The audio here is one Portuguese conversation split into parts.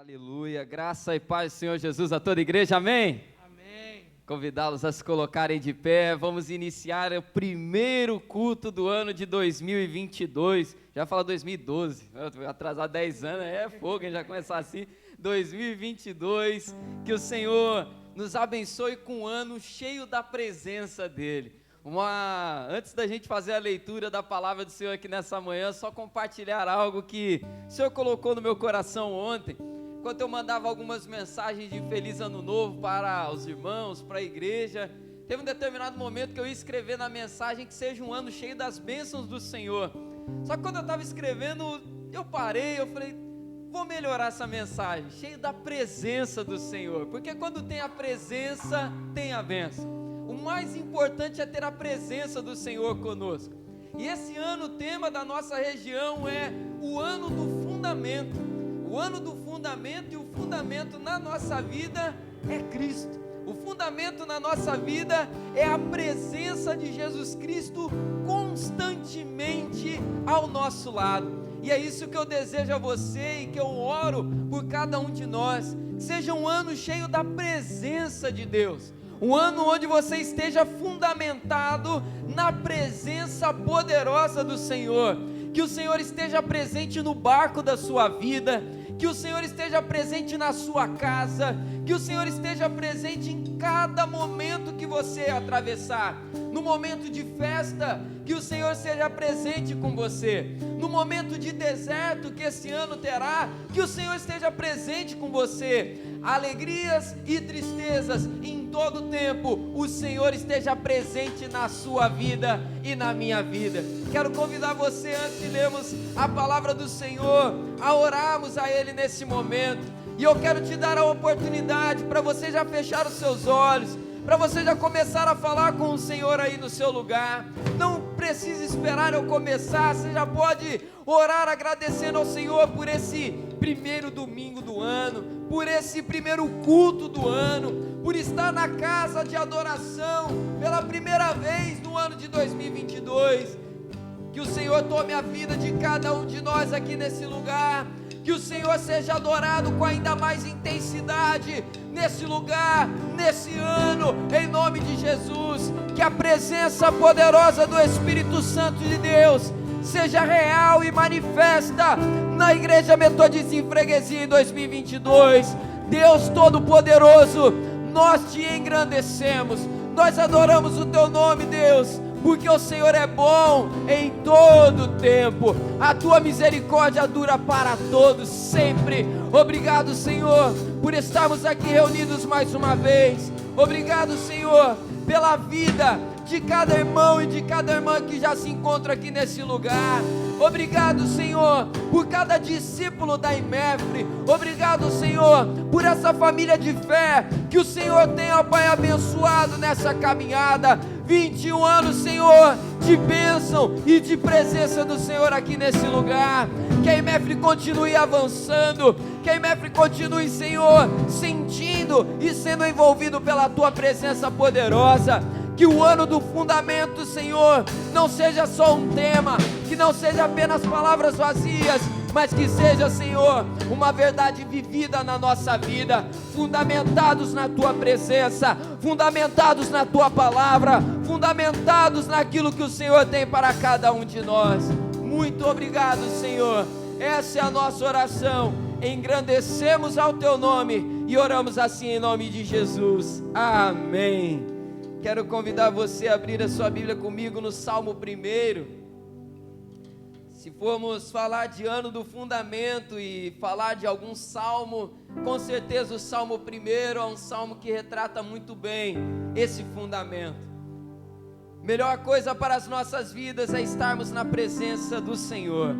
Aleluia, graça e paz do Senhor Jesus a toda a igreja, amém? Amém. Convidá-los a se colocarem de pé, vamos iniciar o primeiro culto do ano de 2022, já fala 2012, atrasar 10 anos, é fogo, hein? Já começar assim, 2022, que o Senhor nos abençoe com um ano cheio da presença dEle. Antes da gente fazer a leitura da palavra do Senhor aqui nessa manhã, só compartilhar algo que o Senhor colocou no meu coração ontem, enquanto eu mandava algumas mensagens de Feliz Ano Novo para os irmãos, para a igreja. Teve um determinado momento que eu ia escrever na mensagem que seja um ano cheio das bênçãos do Senhor. Só que quando eu estava escrevendo, eu parei, eu falei, vou melhorar essa mensagem, cheio da presença do Senhor, porque quando tem a presença, tem a bênção. O mais importante é ter a presença do Senhor conosco. E esse ano o tema da nossa região é o ano do fundamento. O ano do fundamento, e o fundamento na nossa vida é Cristo. O fundamento na nossa vida é a presença de Jesus Cristo constantemente ao nosso lado. E é isso que eu desejo a você e que eu oro por cada um de nós. Que seja um ano cheio da presença de Deus. Um ano onde você esteja fundamentado na presença poderosa do Senhor. Que o Senhor esteja presente no barco da sua vida. Que o Senhor esteja presente na sua casa, que o Senhor esteja presente em cada momento que você atravessar. No momento de festa, que o Senhor seja presente com você. No momento de deserto que esse ano terá, que o Senhor esteja presente com você. Alegrias e tristezas, em todo tempo, o Senhor esteja presente na sua vida e na minha vida. Quero convidar você, antes de lermos a palavra do Senhor, a orarmos a Ele nesse momento. E eu quero te dar a oportunidade para você já fechar os seus olhos, para você já começar a falar com o Senhor aí no seu lugar. Não precisa esperar eu começar, você já pode orar agradecendo ao Senhor por esse primeiro domingo do ano, por esse primeiro culto do ano, por estar na casa de adoração pela primeira vez no ano de 2022. Que o Senhor tome a vida de cada um de nós aqui nesse lugar. Que o Senhor seja adorado com ainda mais intensidade nesse lugar, nesse ano, em nome de Jesus. Que a presença poderosa do Espírito Santo de Deus seja real e manifesta na Igreja Metodista em Freguesia em 2022. Deus Todo-Poderoso, nós te engrandecemos, nós adoramos o teu nome, Deus, porque o Senhor é bom em todo tempo, a tua misericórdia dura para todos sempre. Obrigado, Senhor, por estarmos aqui reunidos mais uma vez. Obrigado, Senhor, pela vida de cada irmão e de cada irmã que já se encontra aqui nesse lugar. Obrigado, Senhor, por cada discípulo da IMEFRE. Obrigado, Senhor, por essa família de fé que o Senhor tem, ó Pai, abençoado nessa caminhada. 21 anos, Senhor, de bênção e de presença do Senhor aqui nesse lugar. Que a IMEFRE continue avançando, que a IMEFRE continue, Senhor, sentindo e sendo envolvido pela tua presença poderosa. Que o ano do fundamento, Senhor, não seja só um tema, que não seja apenas palavras vazias, mas que seja, Senhor, uma verdade vivida na nossa vida, fundamentados na tua presença, fundamentados na tua palavra, fundamentados naquilo que o Senhor tem para cada um de nós. Muito obrigado, Senhor. Essa é a nossa oração. Engrandecemos ao teu nome e oramos assim em nome de Jesus. Amém. Quero convidar você a abrir a sua Bíblia comigo no Salmo 1. Se formos falar de ano do fundamento e falar de algum salmo, com certeza o Salmo 1 é um salmo que retrata muito bem esse fundamento. Melhor coisa para as nossas vidas é estarmos na presença do Senhor.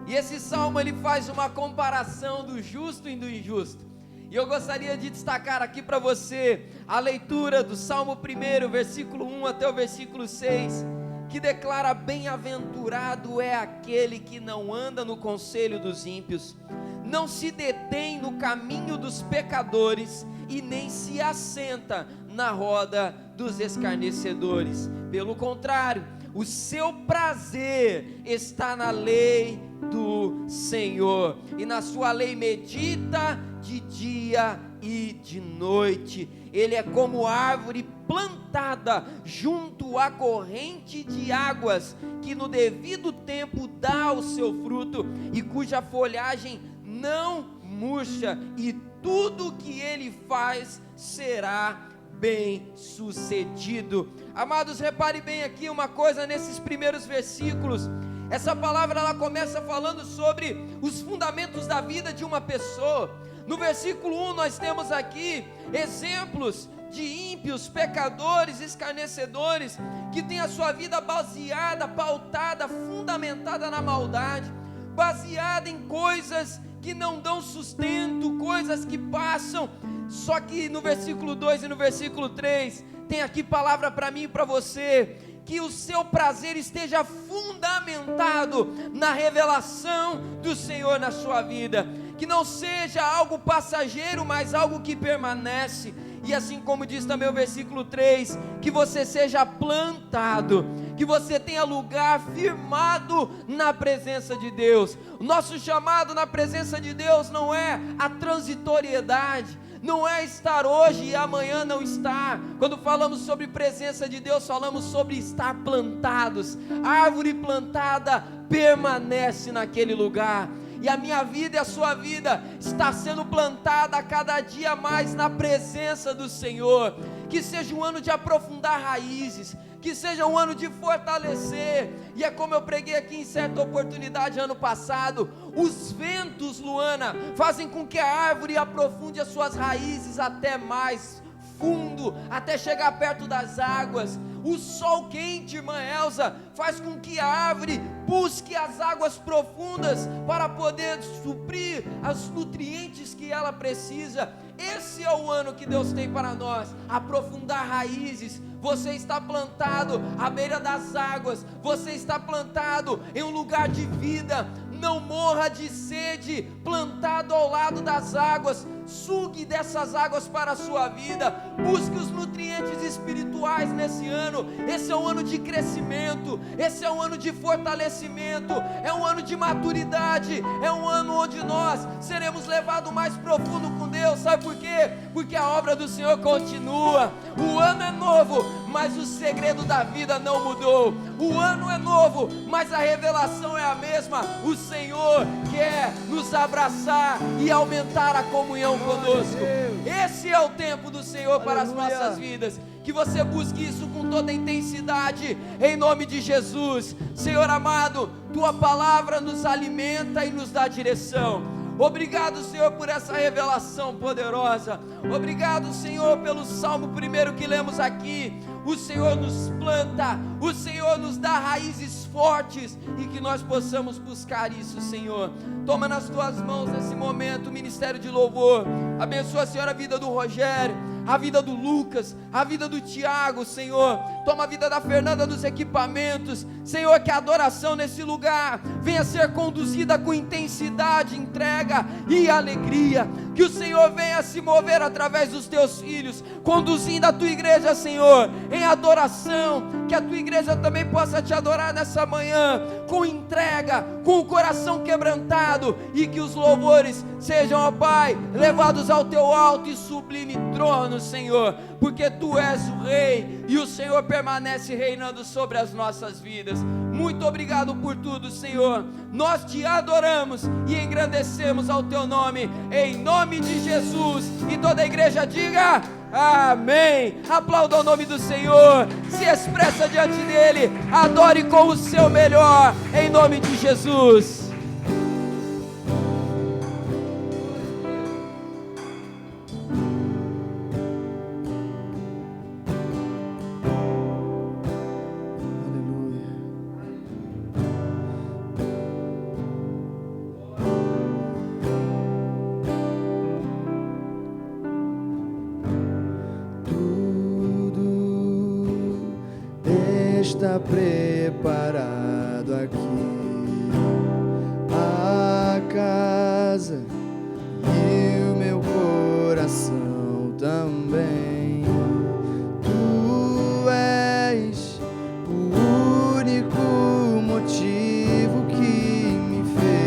E esse salmo ele faz uma comparação do justo e do injusto. E eu gostaria de destacar aqui para você a leitura do Salmo 1, versículo 1 até o versículo 6, que declara: bem-aventurado é aquele que não anda no conselho dos ímpios, não se detém no caminho dos pecadores e nem se assenta na roda dos escarnecedores. Pelo contrário, o seu prazer está na lei do Senhor, e na sua lei medita de dia e de noite. Ele é como árvore plantada junto à corrente de águas, que no devido tempo dá o seu fruto, e cuja folhagem não murcha, e tudo que ele faz será bem sucedido. Amados, repare bem aqui uma coisa nesses primeiros versículos. Essa palavra ela começa falando sobre os fundamentos da vida de uma pessoa. No versículo 1 nós temos aqui exemplos de ímpios, pecadores, escarnecedores, que têm a sua vida baseada, pautada, fundamentada na maldade, baseada em coisas que não dão sustento, coisas que passam. Só que no versículo 2 e no versículo 3 tem aqui palavra para mim e para você: que o seu prazer esteja fundamentado na revelação do Senhor na sua vida, que não seja algo passageiro, mas algo que permanece. E assim como diz também o versículo 3, que você seja plantado, que você tenha lugar firmado na presença de Deus. O nosso chamado na presença de Deus não é a transitoriedade, não é estar hoje e amanhã não estar. Quando falamos sobre presença de Deus, falamos sobre estar plantados. A árvore plantada permanece naquele lugar. E a minha vida e a sua vida está sendo plantada a cada dia mais na presença do Senhor. Que seja um ano de aprofundar raízes, que seja um ano de fortalecer. E é como eu preguei aqui em certa oportunidade ano passado: os ventos, Luana, fazem com que a árvore aprofunde as suas raízes até mais fundo, até chegar perto das águas. O sol quente, irmã Elza, faz com que a árvore busque as águas profundas para poder suprir os nutrientes que ela precisa. Esse é o ano que Deus tem para nós: aprofundar raízes. Você está plantado à beira das águas, você está plantado em um lugar de vida. Não morra de sede, plantado ao lado das águas. Sugue dessas águas para a sua vida, busque os nutrientes espirituais nesse ano. Esse é um ano de crescimento, esse é um ano de fortalecimento, é um ano de maturidade, é um ano onde nós seremos levados mais profundo com Deus. Sabe por quê? Porque a obra do Senhor continua. O ano é novo, mas o segredo da vida não mudou. O ano é novo, mas a revelação é a mesma. O Senhor quer nos abraçar e aumentar a comunhão conosco. Esse é o tempo do Senhor para as nossas vidas. Que você busque isso com toda a intensidade, em nome de Jesus. Senhor amado, Tua palavra nos alimenta e nos dá direção. Obrigado, Senhor, por essa revelação poderosa. Obrigado, Senhor, pelo Salmo 1 que lemos aqui. O Senhor nos planta, o Senhor nos dá raízes fortes, e que nós possamos buscar isso, Senhor. Toma nas Tuas mãos nesse momento o ministério de louvor. Abençoa, Senhor, a vida do Rogério, a vida do Lucas, a vida do Tiago, Senhor. Toma a vida da Fernanda nos equipamentos, Senhor. Que a adoração nesse lugar venha ser conduzida com intensidade, entrega e alegria. Que o Senhor venha se mover através dos Teus filhos, conduzindo a Tua igreja, Senhor, em adoração. Que a Tua igreja também possa Te adorar nessa manhã, com entrega, com o coração quebrantado, e que os louvores sejam, ó Pai, levados ao Teu alto e sublime trono, Senhor, porque Tu és o Rei, e o Senhor permanece reinando sobre as nossas vidas. Muito obrigado por tudo, Senhor. Nós Te adoramos e engrandecemos ao Teu nome, em nome de Jesus. E toda a igreja diga amém. Aplauda o nome do Senhor, se expressa diante dEle, adore com o seu melhor, em nome de Jesus. Está preparado aqui a casa e o meu coração também. Tu és o único motivo que me fez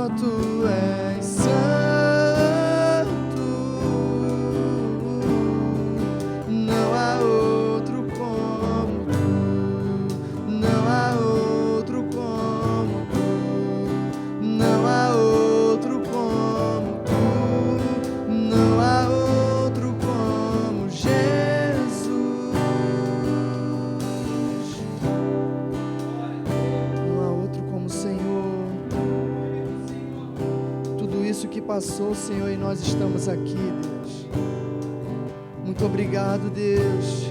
só tu és santo, não há outro como tu, não há outro como tu, não há outro como tu, não há outro como Jesus, não há outro como o Senhor. Tudo isso que passou, Senhor, e nós estamos aqui, Deus. Muito obrigado, Deus.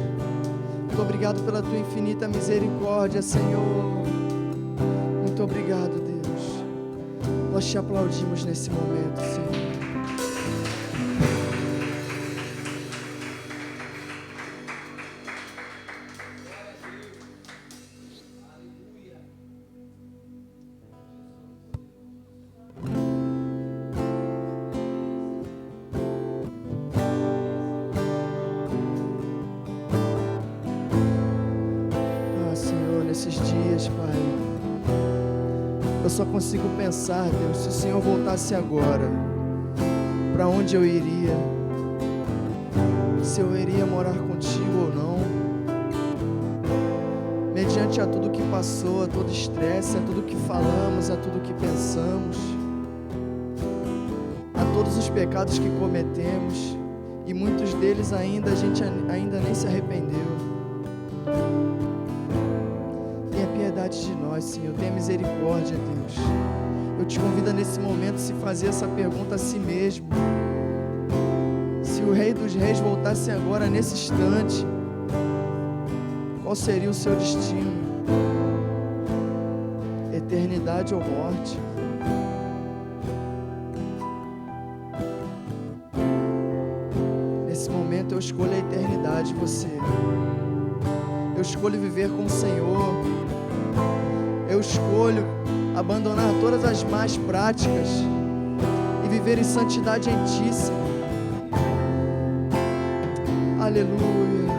Muito obrigado pela tua infinita misericórdia, Senhor. Muito obrigado, Deus. Nós te aplaudimos nesse momento, Senhor. Nesses dias, Pai, eu só consigo pensar, Deus, se o Senhor voltasse agora, para onde eu iria? Se eu iria morar contigo ou não? Mediante a tudo que passou, a todo estresse, a tudo que falamos, a tudo que pensamos, a todos os pecados que cometemos, e muitos deles ainda a gente ainda nem se arrependeu. De nós, Senhor, tenha misericórdia, Deus. Eu te convido nesse momento a se fazer essa pergunta a si mesmo. Se o Rei dos Reis voltasse agora nesse instante, qual seria o seu destino? Eternidade ou morte? Nesse momento eu escolho a eternidade, você. Eu escolho viver com o Senhor. Eu escolho abandonar todas as más práticas e viver em santidade em Ti, Senhor. Aleluia.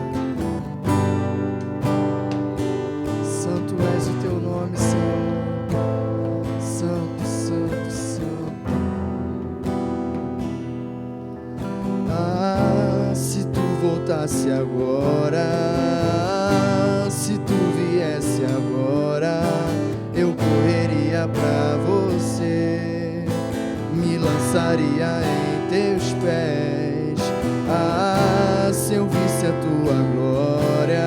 Santo és o Teu nome, Senhor. Santo, santo, santo. Ah, se Tu voltasse agora, se Tu viesse agora, eu correria pra você, me lançaria em teus pés. Ah, se eu visse a tua glória,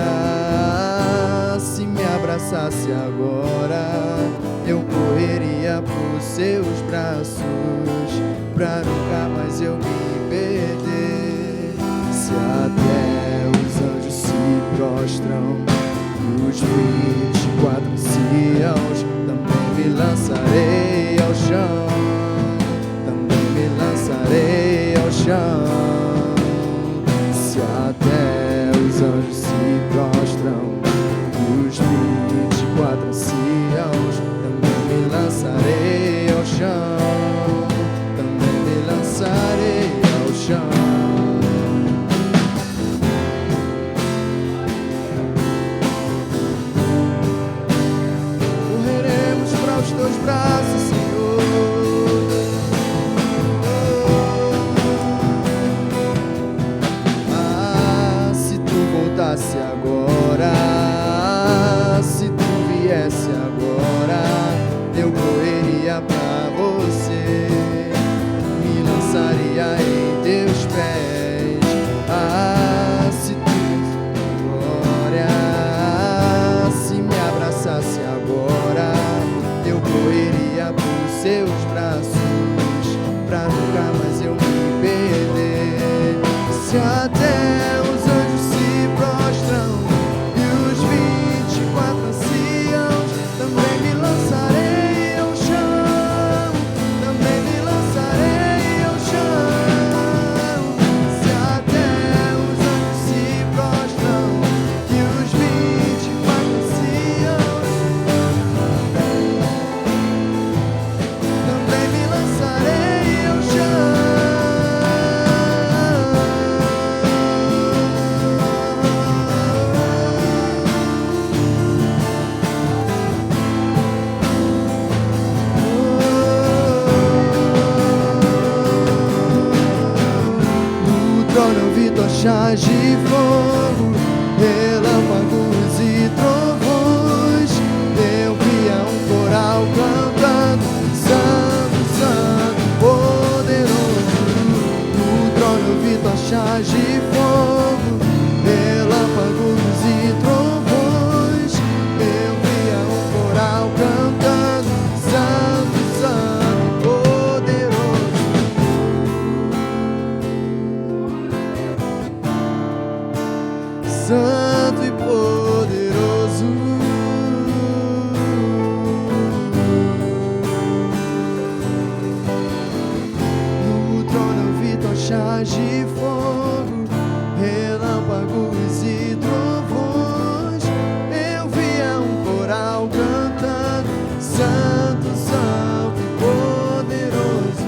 se me abraçasse agora, eu correria pros seus braços, pra nunca mais eu me perder. Se até os anjos se prostram, os 24 anciãos, também me lançarei ao chão, também me lançarei ao chão. Se até os anjos se prostram, os 24 anciãos, também me lançarei ao chão, também me lançarei ao chão. Os teus braços, Senhor. Ah, se Tu voltasse agora, se Tu viesse agora, eu correria pra você, me lançaria em teus pés. Ah, se Tu glória, se me abraçasse agora, eu correria pros seus braços, pra nunca mais eu me perder. Se até os anjos se prostram e os 24 anciãos, também me lançarei ao chão, também me lançarei ao chão. Se até os anjos se prostram e os 24 anciãos, também me lançarei ao chão. tochas de fogo, relâmpagos e trovões. Eu via um coral cantando: Santo, Santo e Poderoso.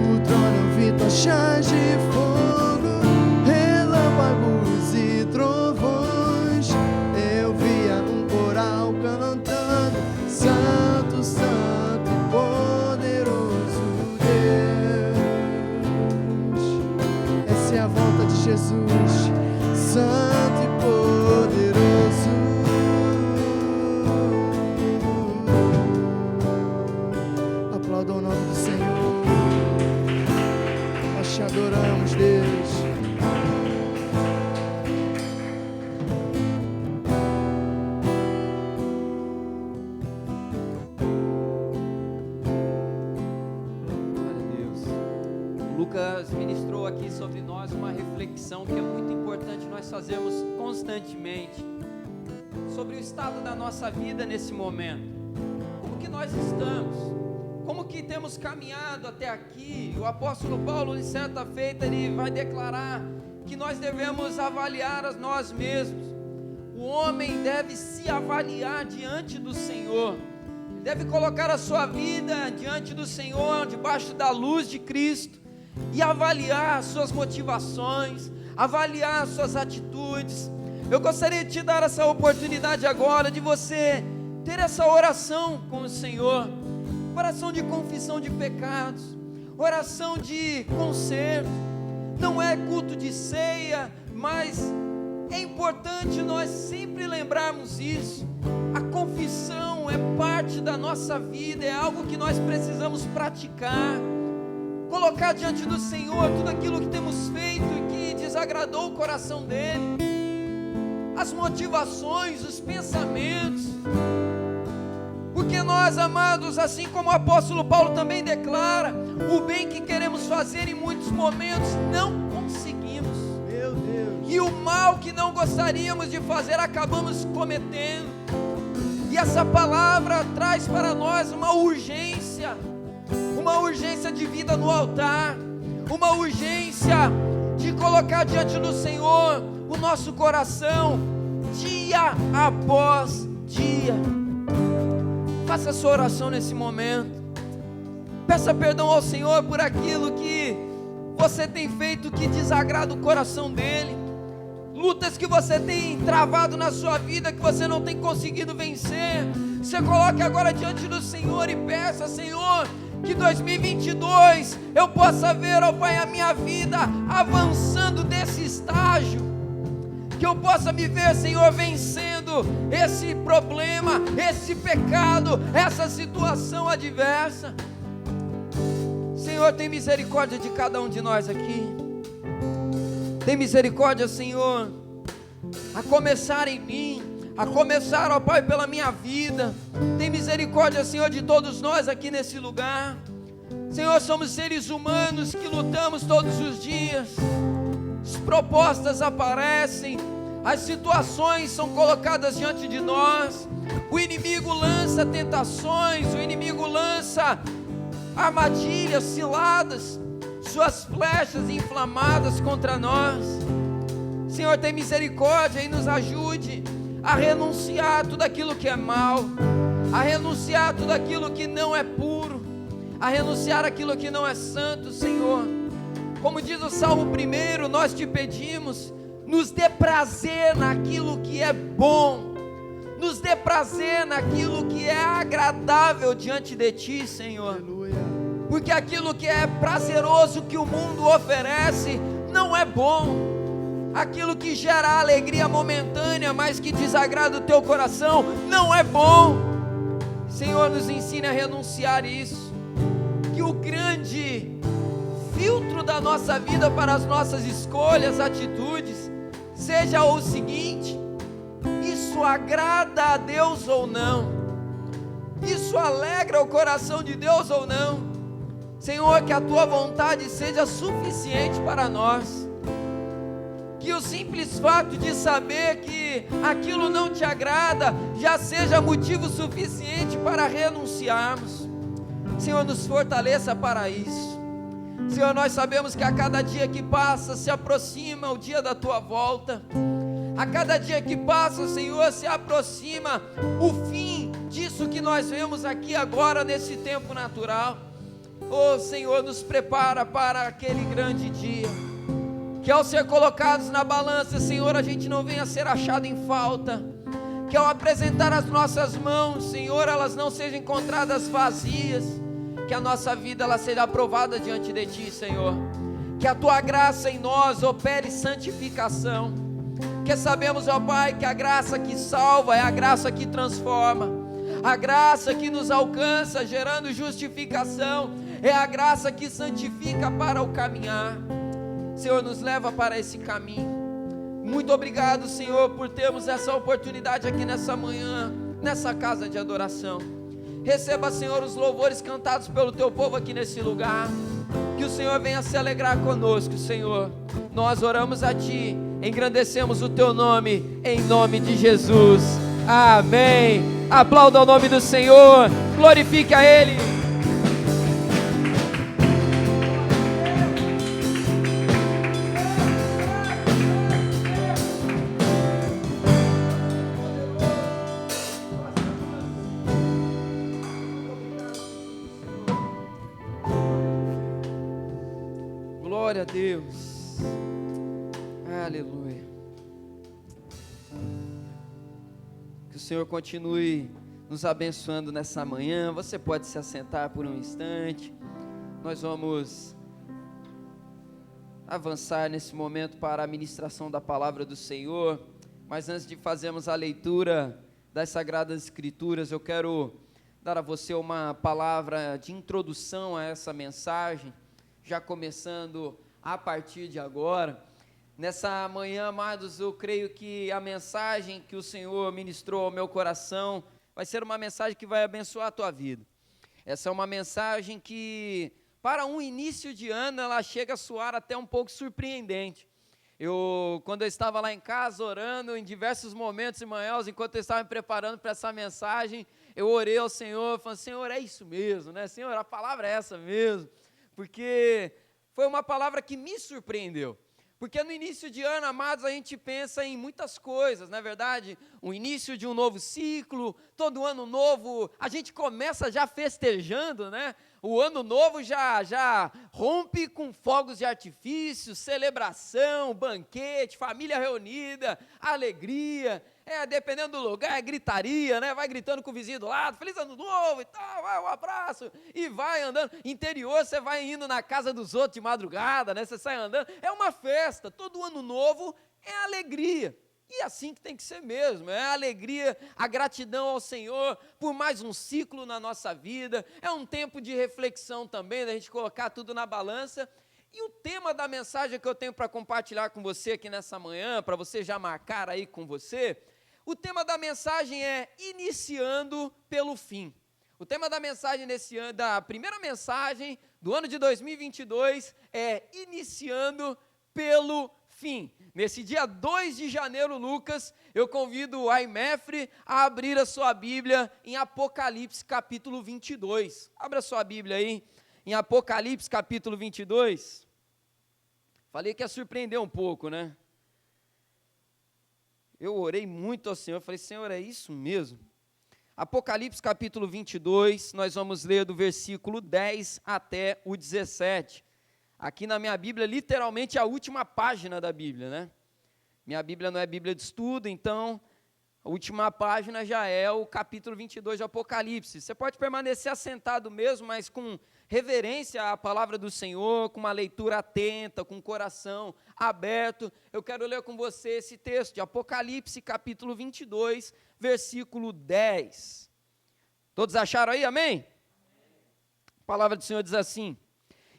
No trono eu vi tochas de fogo, relâmpagos e trovões. Eu via um coral cantando: Santo, Santo e Poderoso Deus. Essa é a volta de Jesus, Santo e Poderoso. Aplauda o nome do Senhor. Nós te adoramos, Deus. Glória a Deus. Lucas ministrou aqui sobre nós uma reflexão que é muito importante nós fazermos constantemente sobre o estado da nossa vida nesse momento. Como que nós estamos? Como que temos caminhado até aqui? O apóstolo Paulo, em certa feita, ele vai declarar que nós devemos avaliar a nós mesmos. O homem deve se avaliar diante do Senhor, deve colocar a sua vida diante do Senhor, debaixo da luz de Cristo, e avaliar as suas motivações, avaliar as suas atitudes. Eu gostaria de te dar essa oportunidade agora, de você ter essa oração com o Senhor, oração de confissão de pecados, oração de conserto. Não é culto de ceia, mas é importante nós sempre lembrarmos isso. A confissão é parte da nossa vida, é algo que nós precisamos praticar, colocar diante do Senhor tudo aquilo que temos feito e que desagradou o coração dele, as motivações, os pensamentos, porque nós, amados, assim como o apóstolo Paulo também declara, o bem que queremos fazer em muitos momentos não conseguimos, Meu Deus. e o mal que não gostaríamos de fazer acabamos cometendo. E essa palavra traz para nós uma urgência de vida no altar, uma urgência de colocar diante do Senhor o nosso coração, dia após dia. Faça a sua oração nesse momento, peça perdão ao Senhor por aquilo que você tem feito que desagrada o coração dele, lutas que você tem travado na sua vida, que você não tem conseguido vencer. Você coloque agora diante do Senhor e peça: Senhor, que 2022 eu possa ver, ó Pai, a minha vida avançando desse estágio, que eu possa me ver, Senhor, vencendo esse problema, esse pecado, essa situação adversa. Senhor, tem misericórdia de cada um de nós aqui. Tem misericórdia, Senhor, a começar em mim, a começar, ó Pai, pela minha vida. Tem misericórdia, Senhor, de todos nós aqui nesse lugar. Senhor, somos seres humanos que lutamos todos os dias. As propostas aparecem, as situações são colocadas diante de nós. O inimigo lança tentações, o inimigo lança armadilhas, ciladas, suas flechas inflamadas contra nós. Senhor, tem misericórdia e nos ajude a renunciar tudo aquilo que é mal, a renunciar tudo aquilo que não é puro, a renunciar aquilo que não é santo, Senhor. Como diz o Salmo 1, nós te pedimos, nos dê prazer naquilo que é bom, nos dê prazer naquilo que é agradável diante de Ti, Senhor. Aleluia. Porque aquilo que é prazeroso que o mundo oferece não é bom. Aquilo que gera alegria momentânea, mas que desagrada o teu coração, não é bom. Senhor, nos ensine a renunciar isso. Que o grande filtro da nossa vida para as nossas escolhas, atitudes, seja o seguinte: isso agrada a Deus ou não? Isso alegra o coração de Deus ou não? Senhor, que a Tua vontade seja suficiente para nós. Que o simples fato de saber que aquilo não te agrada já seja motivo suficiente para renunciarmos. Senhor, nos fortaleça para isso. Senhor, nós sabemos que a cada dia que passa se aproxima o dia da tua volta. A cada dia que passa, Senhor, se aproxima o fim disso que nós vemos aqui agora nesse tempo natural. Oh Senhor, nos prepara para aquele grande dia, que ao ser colocados na balança, Senhor, a gente não venha a ser achado em falta, que ao apresentar as nossas mãos, Senhor, elas não sejam encontradas vazias, que a nossa vida ela seja aprovada diante de Ti, Senhor, que a Tua graça em nós opere santificação, que sabemos, ó Pai, que a graça que salva é a graça que transforma, a graça que nos alcança gerando justificação, é a graça que santifica para o caminhar. Senhor, nos leva para esse caminho. Muito obrigado, Senhor, por termos essa oportunidade aqui nessa manhã, nessa casa de adoração. Receba, Senhor, os louvores cantados pelo Teu povo aqui nesse lugar. Que o Senhor venha se alegrar conosco, Senhor. Nós oramos a Ti, engrandecemos o Teu nome, em nome de Jesus. Amém. Aplauda o nome do Senhor, glorifique a Ele. Glória a Deus, aleluia. Que o Senhor continue nos abençoando nessa manhã. Você pode se assentar por um instante. Nós vamos avançar nesse momento para a ministração da palavra do Senhor, mas antes de fazermos a leitura das Sagradas Escrituras, eu quero dar a você uma palavra de introdução a essa mensagem, já começando a partir de agora. Nessa manhã, amados, eu creio que a mensagem que o Senhor ministrou ao meu coração vai ser uma mensagem que vai abençoar a tua vida. Essa é uma mensagem que, para um início de ano, ela chega a soar até um pouco surpreendente. Quando eu estava lá em casa orando, em diversos momentos, irmãos, enquanto eu estava me preparando para essa mensagem, eu orei ao Senhor, falando: Senhor, é isso mesmo, né? Senhor, a palavra é essa mesmo. Porque foi uma palavra que me surpreendeu, porque no início de ano, amados, a gente pensa em muitas coisas, não é verdade? O início de um novo ciclo, todo ano novo, a gente começa já festejando, né? O ano novo já rompe com fogos de artifício, celebração, banquete, família reunida, alegria. Dependendo do lugar, é gritaria, né? Vai gritando com o vizinho do lado, feliz ano novo e tal, vai um abraço, e vai andando. Interior, você vai indo na casa dos outros de madrugada, né? Você sai andando, é uma festa. Todo ano novo é alegria, e assim que tem que ser mesmo, é a alegria, a gratidão ao Senhor por mais um ciclo na nossa vida. É um tempo de reflexão também, da gente colocar tudo na balança. E o tema da mensagem que eu tenho para compartilhar com você aqui nessa manhã, para você já marcar aí com você, o tema da mensagem é iniciando pelo fim. O tema da mensagem desse ano, da primeira mensagem do ano de 2022 é iniciando pelo fim. Nesse dia 2 de janeiro, Lucas, eu convido a Imefre a abrir a sua Bíblia em Apocalipse capítulo 22. Abra a sua Bíblia aí em Apocalipse capítulo 22. Falei que ia surpreender um pouco, né? Eu orei muito ao Senhor, falei: Senhor, é isso mesmo? Apocalipse capítulo 22, nós vamos ler do versículo 10 até o 17. Aqui na minha Bíblia, literalmente a última página da Bíblia, né? Minha Bíblia não é Bíblia de estudo, então a última página já é o capítulo 22 de Apocalipse. Você pode permanecer assentado mesmo, mas com reverência à palavra do Senhor, com uma leitura atenta, com o coração aberto. Eu quero ler com você esse texto de Apocalipse, capítulo 22, versículo 10. Todos acharam aí, amém? A palavra do Senhor diz assim: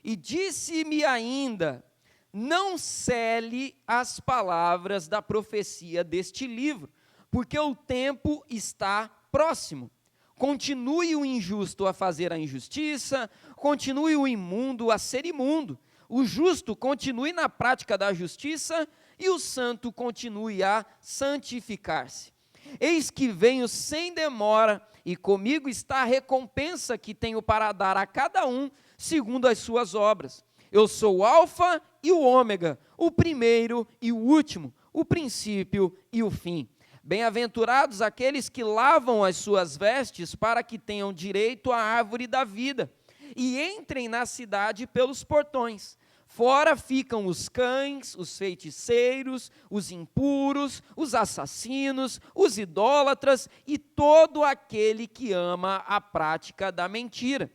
e disse-me ainda, não cele as palavras da profecia deste livro, porque o tempo está próximo. Continue o injusto a fazer a injustiça, continue o imundo a ser imundo, o justo continue na prática da justiça, e o santo continue a santificar-se. Eis que venho sem demora, e comigo está a recompensa que tenho para dar a cada um, segundo as suas obras. Eu sou o Alfa e o Ômega, o primeiro e o último, o princípio e o fim. Bem-aventurados aqueles que lavam as suas vestes para que tenham direito à árvore da vida e entrem na cidade pelos portões. Fora ficam os cães, os feiticeiros, os impuros, os assassinos, os idólatras e todo aquele que ama a prática da mentira.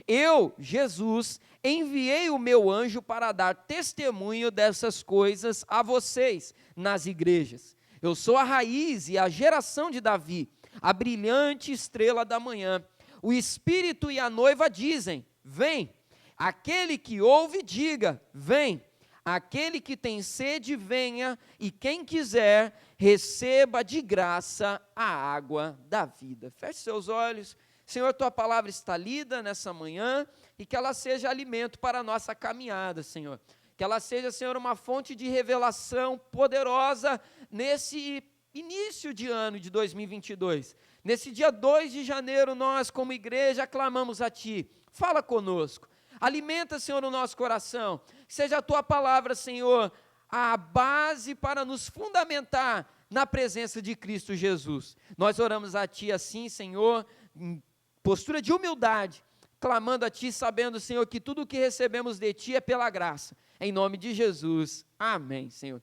Eu, Jesus, enviei o meu anjo para dar testemunho dessas coisas a vocês nas igrejas. Eu sou a raiz e a geração de Davi, a brilhante estrela da manhã. O Espírito e a noiva dizem: vem. Aquele que ouve, diga: vem. Aquele que tem sede, venha. E quem quiser, receba de graça a água da vida. Feche seus olhos. Senhor, tua palavra está lida nessa manhã e que ela seja alimento para a nossa caminhada, Senhor. Que ela seja, Senhor, uma fonte de revelação poderosa nesse início de ano de 2022. Nesse dia 2 de janeiro, nós, como igreja, clamamos a Ti. Fala conosco. Alimenta, Senhor, o nosso coração. Seja a Tua palavra, Senhor, a base para nos fundamentar na presença de Cristo Jesus. Nós oramos a Ti assim, Senhor, em postura de humildade, clamando a Ti, sabendo, Senhor, que tudo o que recebemos de Ti é pela graça. Em nome de Jesus. Amém, Senhor.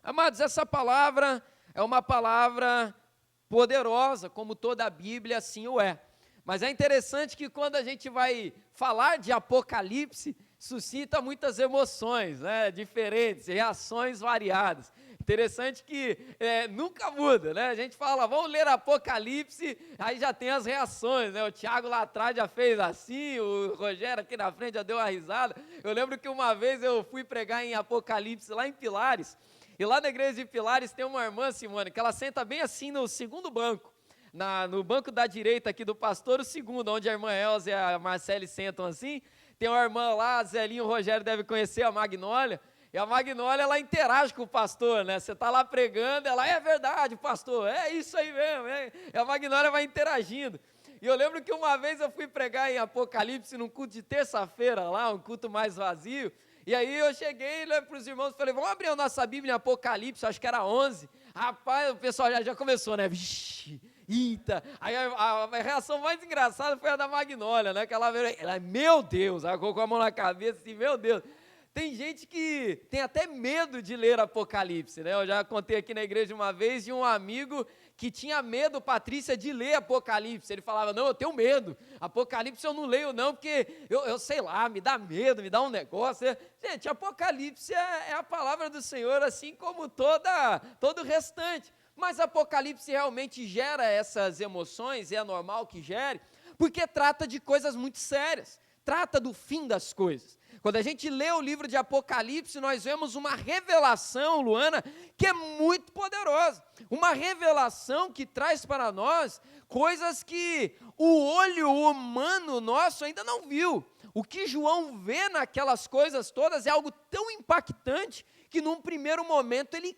Amados, essa palavra é uma palavra poderosa, como toda a Bíblia assim o é. Mas é interessante que quando a gente vai falar de Apocalipse, suscita muitas emoções, né, diferentes, reações variadas. Interessante que nunca muda, né? A gente fala, vamos ler Apocalipse, aí já tem as reações, né? O Tiago lá atrás já fez assim, o Rogério aqui na frente já deu uma risada. Eu lembro que uma vez eu fui pregar em Apocalipse lá em Pilares, e lá na igreja de Pilares tem uma irmã, Simone, que ela senta bem assim no segundo banco. No banco da direita aqui do pastor, o segundo, onde a irmã Elza e a Marcele sentam assim, tem uma irmã lá, a Zelinho, o Rogério deve conhecer, a Magnólia, e a Magnólia, ela interage com o pastor, né, você está lá pregando, ela, é verdade, pastor, é isso aí mesmo, e a Magnólia vai interagindo. E eu lembro que uma vez eu fui pregar em Apocalipse, num culto de terça-feira lá, um culto mais vazio, e aí eu cheguei para os irmãos e falei, vamos abrir a nossa Bíblia em Apocalipse, acho que era 11, rapaz, o pessoal já começou, né, vixi, eita, aí a reação mais engraçada foi a da Magnólia, né, que ela veio, meu Deus, ela colocou a mão na cabeça assim, meu Deus, tem gente que tem até medo de ler Apocalipse, né, eu já contei aqui na igreja uma vez de um amigo que tinha medo, Patrícia, de ler Apocalipse, ele falava, não, eu tenho medo, Apocalipse eu não leio não, porque eu sei lá, me dá medo, me dá um negócio, gente, Apocalipse é a palavra do Senhor, assim como todo o restante, mas Apocalipse realmente gera essas emoções, é normal que gere, porque trata de coisas muito sérias, trata do fim das coisas. Quando a gente lê o livro de Apocalipse, nós vemos uma revelação, Luana, que é muito poderosa, uma revelação que traz para nós coisas que o olho humano nosso ainda não viu. O que João vê naquelas coisas todas é algo tão impactante que num primeiro momento ele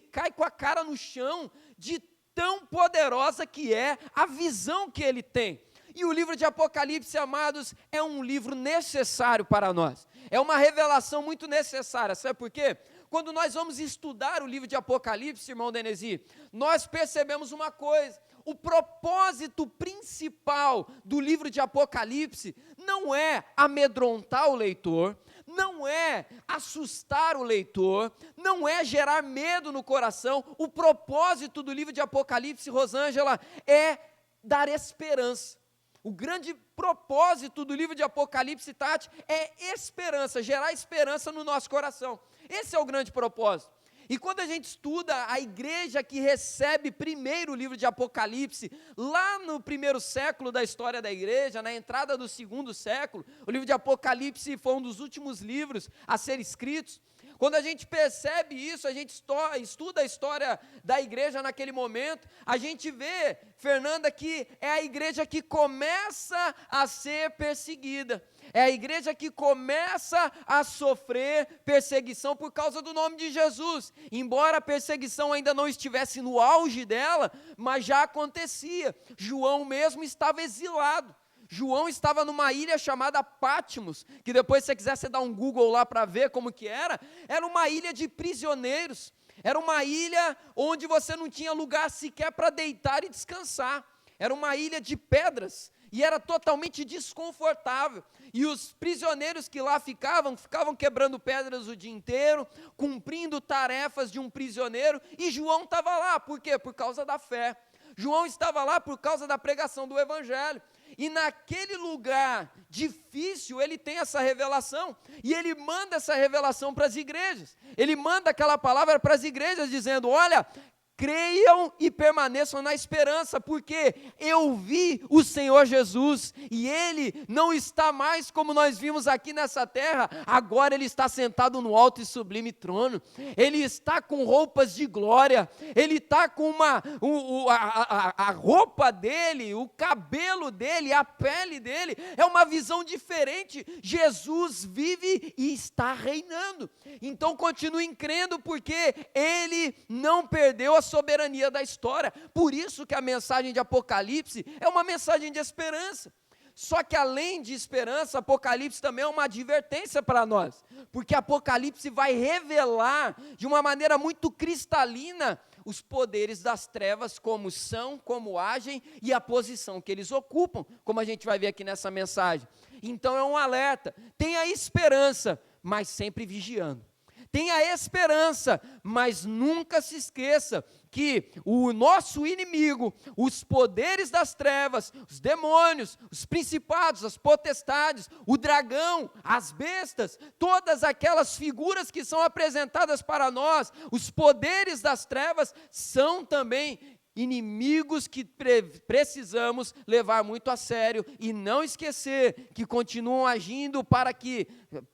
cai com a cara no chão de tão poderosa que é a visão que ele tem. E o livro de Apocalipse, amados, é um livro necessário para nós. É uma revelação muito necessária, sabe por quê? Quando nós vamos estudar o livro de Apocalipse, irmão Denesi, nós percebemos uma coisa, o propósito principal do livro de Apocalipse não é amedrontar o leitor, não é assustar o leitor, não é gerar medo no coração, o propósito do livro de Apocalipse, Rosângela, é dar esperança. O grande propósito do livro de Apocalipse, Tati, é esperança, gerar esperança no nosso coração. Esse é o grande propósito. E quando a gente estuda a igreja que recebe primeiro o livro de Apocalipse, lá no primeiro século da história da igreja, na entrada do segundo século, o livro de Apocalipse foi um dos últimos livros a ser escritos. Quando a gente percebe isso, a gente estuda a história da igreja naquele momento, a gente vê, Fernanda, que é a igreja que começa a ser perseguida, é a igreja que começa a sofrer perseguição por causa do nome de Jesus, embora a perseguição ainda não estivesse no auge dela, mas já acontecia. João mesmo estava exilado. João estava numa ilha chamada Patmos, que depois, se você quiser, você dá um Google lá para ver como que era uma ilha de prisioneiros, era uma ilha onde você não tinha lugar sequer para deitar e descansar, era uma ilha de pedras, e era totalmente desconfortável, e os prisioneiros que lá ficavam quebrando pedras o dia inteiro, cumprindo tarefas de um prisioneiro, e João estava lá, por quê? Por causa da fé. João estava lá por causa da pregação do Evangelho, e naquele lugar difícil, ele tem essa revelação, e ele manda essa revelação para as igrejas, ele manda aquela palavra para as igrejas, dizendo: olha, creiam e permaneçam na esperança, porque eu vi o Senhor Jesus, e Ele não está mais como nós vimos aqui nessa terra, agora Ele está sentado no alto e sublime trono, Ele está com roupas de glória, Ele está com a roupa dEle, o cabelo dEle, a pele dEle, é uma visão diferente, Jesus vive e está reinando, então continuem crendo, porque Ele não perdeu a soberania da história, por isso que a mensagem de Apocalipse é uma mensagem de esperança, só que além de esperança, Apocalipse também é uma advertência para nós, porque Apocalipse vai revelar de uma maneira muito cristalina os poderes das trevas, como são, como agem e a posição que eles ocupam, como a gente vai ver aqui nessa mensagem. Então é um alerta, tenha esperança, mas sempre vigiando. Tenha esperança, mas nunca se esqueça que o nosso inimigo, os poderes das trevas, os demônios, os principados, as potestades, o dragão, as bestas, todas aquelas figuras que são apresentadas para nós, os poderes das trevas são também inimigos que precisamos levar muito a sério e não esquecer que continuam agindo para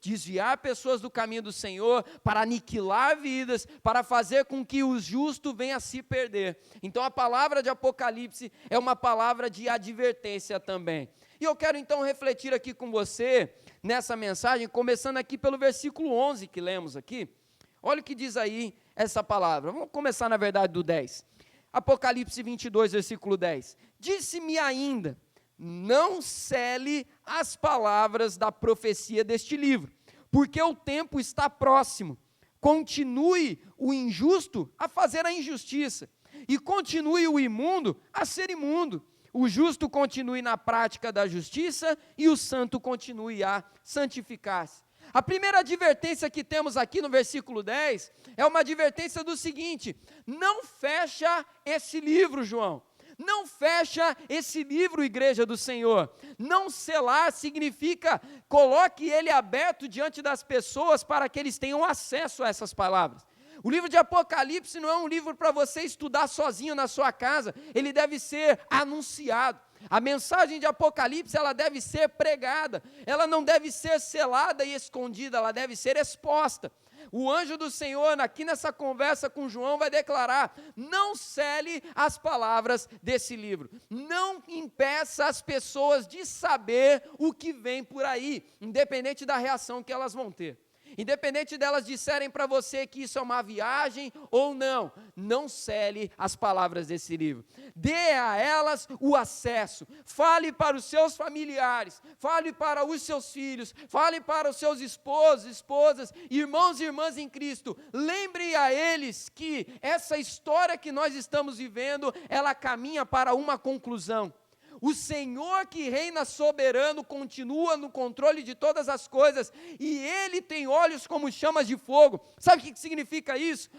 desviar pessoas do caminho do Senhor, para aniquilar vidas, para fazer com que o justo venha a se perder. Então a palavra de Apocalipse é uma palavra de advertência também. E eu quero então refletir aqui com você nessa mensagem, começando aqui pelo versículo 11 que lemos aqui. Olha o que diz aí essa palavra. Vamos começar na verdade do 10. Apocalipse 22, versículo 10, disse-me ainda, não cele as palavras da profecia deste livro, porque o tempo está próximo, continue o injusto a fazer a injustiça, e continue o imundo a ser imundo, o justo continue na prática da justiça, e o santo continue a santificar-se. A primeira advertência que temos aqui no versículo 10, é uma advertência do seguinte, não fecha esse livro, João, não fecha esse livro, igreja do Senhor, não selar significa, coloque ele aberto diante das pessoas, para que eles tenham acesso a essas palavras. O livro de Apocalipse não é um livro para você estudar sozinho na sua casa, ele deve ser anunciado. A mensagem de Apocalipse, ela deve ser pregada, ela não deve ser selada e escondida, ela deve ser exposta. O anjo do Senhor, aqui nessa conversa com João, vai declarar, não cele as palavras desse livro, não impeça as pessoas de saber o que vem por aí, independente da reação que elas vão ter. Independente delas disserem para você que isso é uma viagem ou não, não cele as palavras desse livro. Dê a elas o acesso. Fale para os seus familiares, fale para os seus filhos, fale para os seus esposos, esposas, irmãos e irmãs em Cristo. Lembre a eles que essa história que nós estamos vivendo, ela caminha para uma conclusão. O Senhor que reina soberano continua no controle de todas as coisas, e Ele tem olhos como chamas de fogo. Sabe o que significa isso?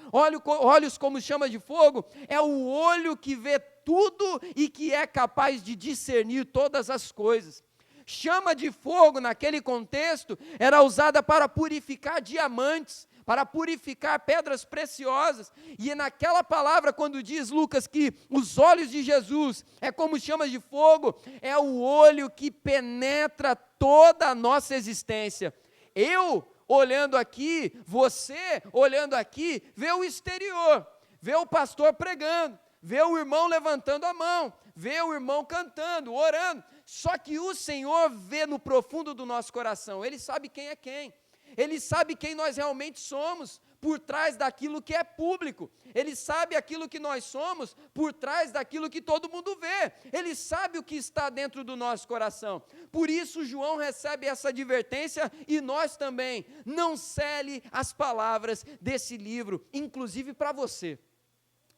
Olhos como chamas de fogo é o olho que vê tudo e que é capaz de discernir todas as coisas. Chama de fogo, naquele contexto, era usada para purificar diamantes, para purificar pedras preciosas, e naquela palavra, quando diz Lucas que os olhos de Jesus é como chamas de fogo, é o olho que penetra toda a nossa existência. Eu olhando aqui, você olhando aqui, vê o exterior, vê o pastor pregando, vê o irmão levantando a mão, vê o irmão cantando, orando, só que o Senhor vê no profundo do nosso coração, Ele sabe quem é quem. Ele sabe quem nós realmente somos, por trás daquilo que é público. Ele sabe aquilo que nós somos por trás daquilo que todo mundo vê. Ele sabe o que está dentro do nosso coração. Por isso João recebe essa advertência e nós também. Não cele as palavras desse livro, inclusive para você.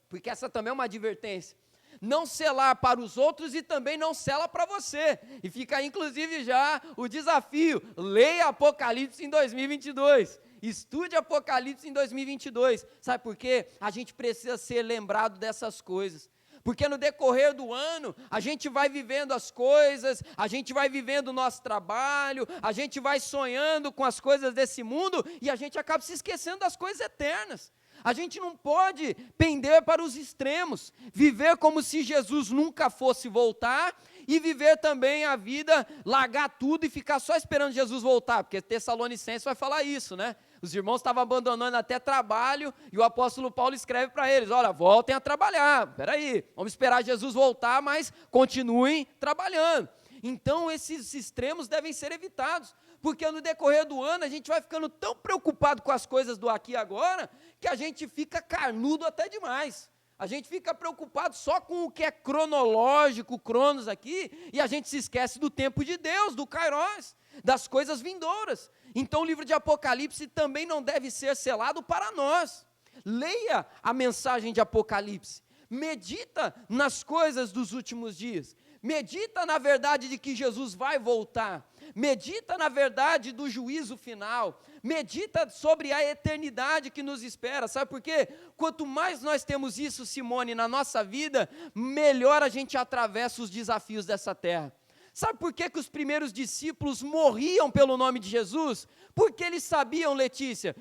Porque essa também é uma advertência. Não selar para os outros e também não sela para você. E fica aí, inclusive, já o desafio. Leia Apocalipse em 2022. Estude Apocalipse em 2022. Sabe por quê? A gente precisa ser lembrado dessas coisas. Porque no decorrer do ano, a gente vai vivendo as coisas, a gente vai vivendo o nosso trabalho, a gente vai sonhando com as coisas desse mundo e a gente acaba se esquecendo das coisas eternas. A gente não pode pender para os extremos, viver como se Jesus nunca fosse voltar e viver também a vida, largar tudo e ficar só esperando Jesus voltar, porque Tessalonicenses vai falar isso, né? Os irmãos estavam abandonando até trabalho e o apóstolo Paulo escreve para eles, olha, voltem a trabalhar, peraí, vamos esperar Jesus voltar, mas continuem trabalhando. Então esses extremos devem ser evitados, porque no decorrer do ano a gente vai ficando tão preocupado com as coisas do aqui e agora, que a gente fica carnudo até demais. A gente fica preocupado só com o que é cronológico, cronos aqui, e a gente se esquece do tempo de Deus, do Kairos, das coisas vindouras. Então o livro de Apocalipse também não deve ser selado para nós. Leia a mensagem de Apocalipse, medita nas coisas dos últimos dias, medita na verdade de que Jesus vai voltar, medita na verdade do juízo final, medita sobre a eternidade que nos espera, sabe por quê? Quanto mais nós temos isso, Simone, na nossa vida, melhor a gente atravessa os desafios dessa terra. Sabe por que os primeiros discípulos morriam pelo nome de Jesus? Porque eles sabiam, Letícia,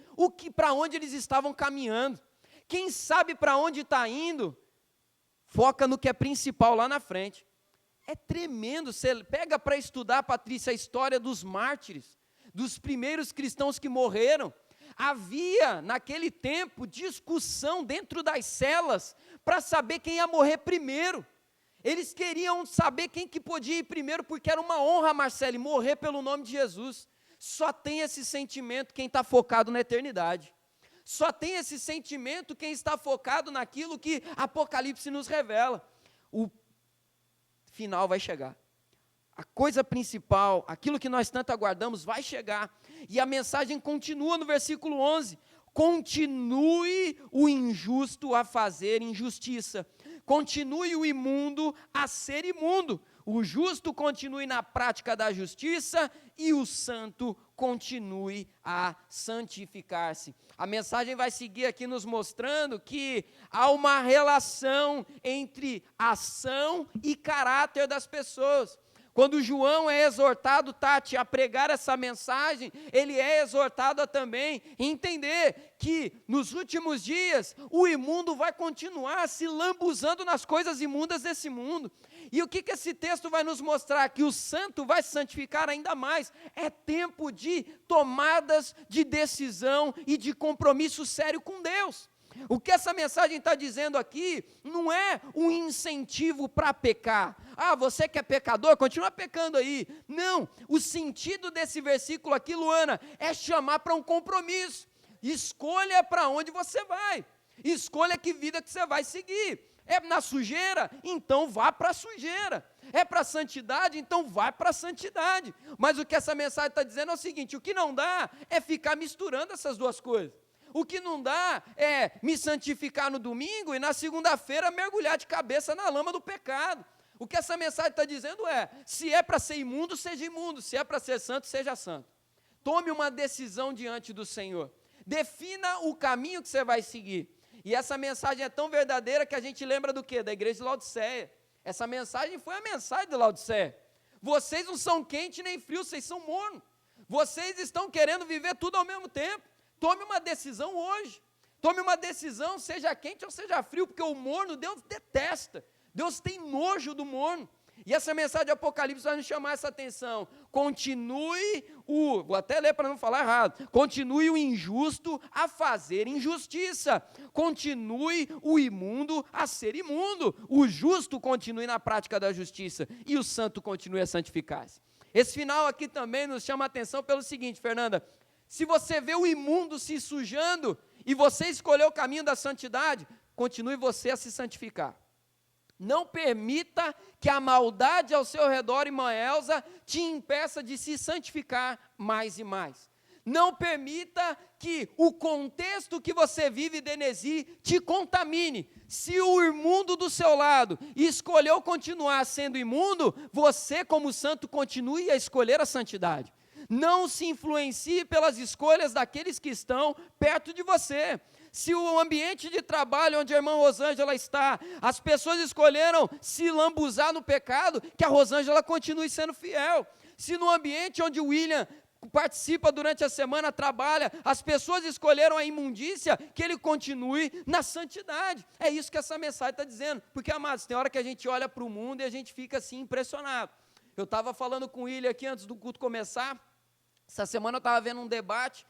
para onde eles estavam caminhando. Quem sabe para onde está indo, foca no que é principal lá na frente. É tremendo, você pega para estudar, Patrícia, a história dos mártires, dos primeiros cristãos que morreram. Havia, naquele tempo, discussão dentro das celas, para saber quem ia morrer primeiro. Eles queriam saber quem que podia ir primeiro, porque era uma honra, Marcele, morrer pelo nome de Jesus. Só tem esse sentimento quem está focado na eternidade. Só tem esse sentimento quem está focado naquilo que Apocalipse nos revela. O final vai chegar. A coisa principal, aquilo que nós tanto aguardamos, vai chegar. E a mensagem continua no versículo 11. Continue o injusto a fazer injustiça. Continue o imundo a ser imundo. O justo continue na prática da justiça e o santo continue a santificar-se. A mensagem vai seguir aqui nos mostrando que há uma relação entre ação e caráter das pessoas. Quando João é exortado, Tati, a pregar essa mensagem, ele é exortado a também entender que nos últimos dias o imundo vai continuar se lambuzando nas coisas imundas desse mundo. E o que esse texto vai nos mostrar? Que o santo vai se santificar ainda mais. É tempo de tomadas de decisão e de compromisso sério com Deus. O que essa mensagem está dizendo aqui não é um incentivo para pecar. Ah, você que é pecador, continua pecando aí. Não, o sentido desse versículo aqui, Luana, é chamar para um compromisso. Escolha para onde você vai. Escolha que vida que você vai seguir. É na sujeira? Então vá para a sujeira. É para a santidade? Então vá para a santidade. Mas o que essa mensagem está dizendo é o seguinte, o que não dá é ficar misturando essas duas coisas. O que não dá é me santificar no domingo e na segunda-feira mergulhar de cabeça na lama do pecado. O que essa mensagem está dizendo é, se é para ser imundo, seja imundo. Se é para ser santo, seja santo. Tome uma decisão diante do Senhor. Defina o caminho que você vai seguir. E essa mensagem é tão verdadeira que a gente lembra do quê? Da igreja de Laodiceia. Essa mensagem foi a mensagem de Laodiceia. Vocês não são quente nem frio, vocês são morno. Vocês estão querendo viver tudo ao mesmo tempo. Tome uma decisão hoje. Tome uma decisão, seja quente ou seja frio, porque o morno Deus detesta. Deus tem nojo do morno. E essa mensagem de Apocalipse vai nos chamar essa atenção. Vou até ler para não falar errado. Continue o injusto a fazer injustiça. Continue o imundo a ser imundo. O justo continue na prática da justiça. E o santo continue a santificar-se. Esse final aqui também nos chama a atenção pelo seguinte, Fernanda. Se você vê o imundo se sujando, e você escolheu o caminho da santidade, continue você a se santificar. Não permita que a maldade ao seu redor, irmã Elza, te impeça de se santificar mais e mais. Não permita que o contexto que você vive, Denesi, te contamine. Se o imundo do seu lado escolheu continuar sendo imundo, você, como santo, continue a escolher a santidade. Não se influencie pelas escolhas daqueles que estão perto de você. Se o ambiente de trabalho onde a irmã Rosângela está, as pessoas escolheram se lambuzar no pecado, que a Rosângela continue sendo fiel. Se no ambiente onde o William participa durante a semana, trabalha, as pessoas escolheram a imundícia, que ele continue na santidade. É isso que essa mensagem está dizendo. Porque, amados, tem hora que a gente olha para o mundo e a gente fica assim impressionado. Eu estava falando com o William aqui antes do culto começar. Essa semana eu estava vendo um debate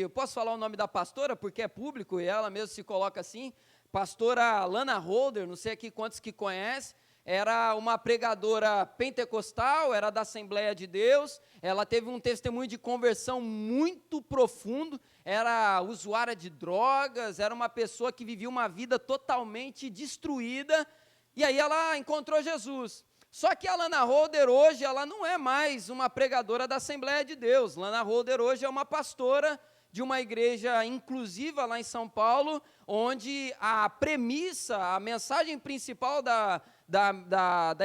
eu posso falar o nome da pastora, porque é público, e ela mesmo se coloca assim, pastora Lana Holder, não sei aqui quantos que conhecem, era uma pregadora pentecostal, era da Assembleia de Deus, ela teve um testemunho de conversão muito profundo, era usuária de drogas, era uma pessoa que vivia uma vida totalmente destruída, e aí ela encontrou Jesus. Só que a Lana Holder hoje, ela não é mais uma pregadora da Assembleia de Deus. Lana Holder hoje é uma pastora de uma igreja inclusiva lá em São Paulo, onde a premissa, a mensagem principal da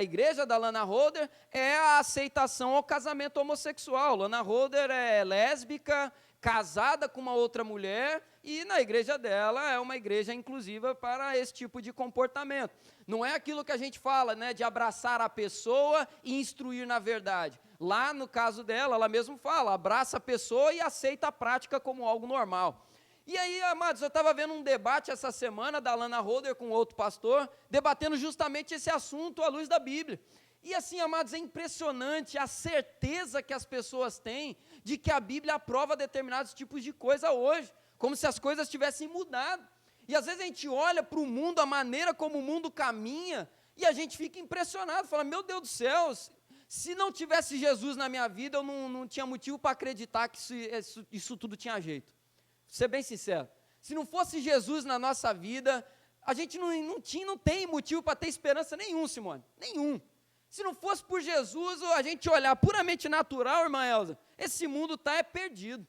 igreja da Lana Holder é a aceitação ao casamento homossexual. Lana Holder é lésbica, casada com uma outra mulher, e na igreja dela é uma igreja inclusiva para esse tipo de comportamento. Não é aquilo que a gente fala, né, de abraçar a pessoa e instruir na verdade. Lá no caso dela, ela mesmo fala, abraça a pessoa e aceita a prática como algo normal. E aí, amados, eu estava vendo um debate essa semana da Lana Holder com outro pastor, debatendo justamente esse assunto à luz da Bíblia. E assim, amados, é impressionante a certeza que as pessoas têm de que a Bíblia aprova determinados tipos de coisa hoje, como se as coisas tivessem mudado. E às vezes a gente olha para o mundo, a maneira como o mundo caminha, e a gente fica impressionado, fala, meu Deus do céu, se não tivesse Jesus na minha vida, eu não tinha motivo para acreditar que isso tudo tinha jeito. Vou ser bem sincero, se não fosse Jesus na nossa vida, a gente não tem motivo para ter esperança nenhum, Simone, nenhum. Se não fosse por Jesus, a gente olhar puramente natural, irmã Elza, esse mundo está perdido.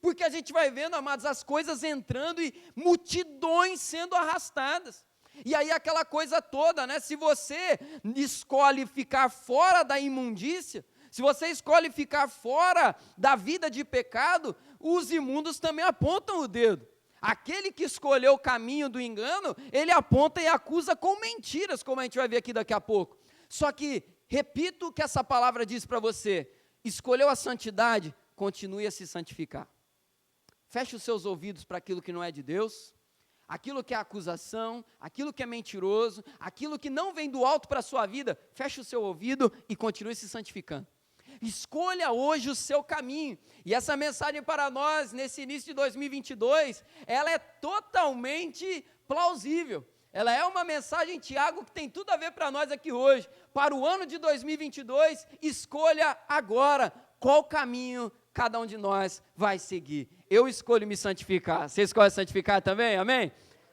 Porque a gente vai vendo, amados, as coisas entrando e multidões sendo arrastadas. E aí aquela coisa toda, né? Se você escolhe ficar fora da imundícia, se você escolhe ficar fora da vida de pecado, os imundos também apontam o dedo. Aquele que escolheu o caminho do engano, ele aponta e acusa com mentiras, como a gente vai ver aqui daqui a pouco. Só que, repito o que essa palavra diz para você, escolheu a santidade, continue a se santificar. Feche os seus ouvidos para aquilo que não é de Deus, aquilo que é acusação, aquilo que é mentiroso, aquilo que não vem do alto para a sua vida, feche o seu ouvido e continue se santificando. Escolha hoje o seu caminho, e essa mensagem para nós, nesse início de 2022, ela é totalmente plausível. Ela é uma mensagem, Tiago, que tem tudo a ver para nós aqui hoje. Para o ano de 2022, escolha agora qual caminho cada um de nós vai seguir. Eu escolho me santificar. Você escolhe santificar também? Amém?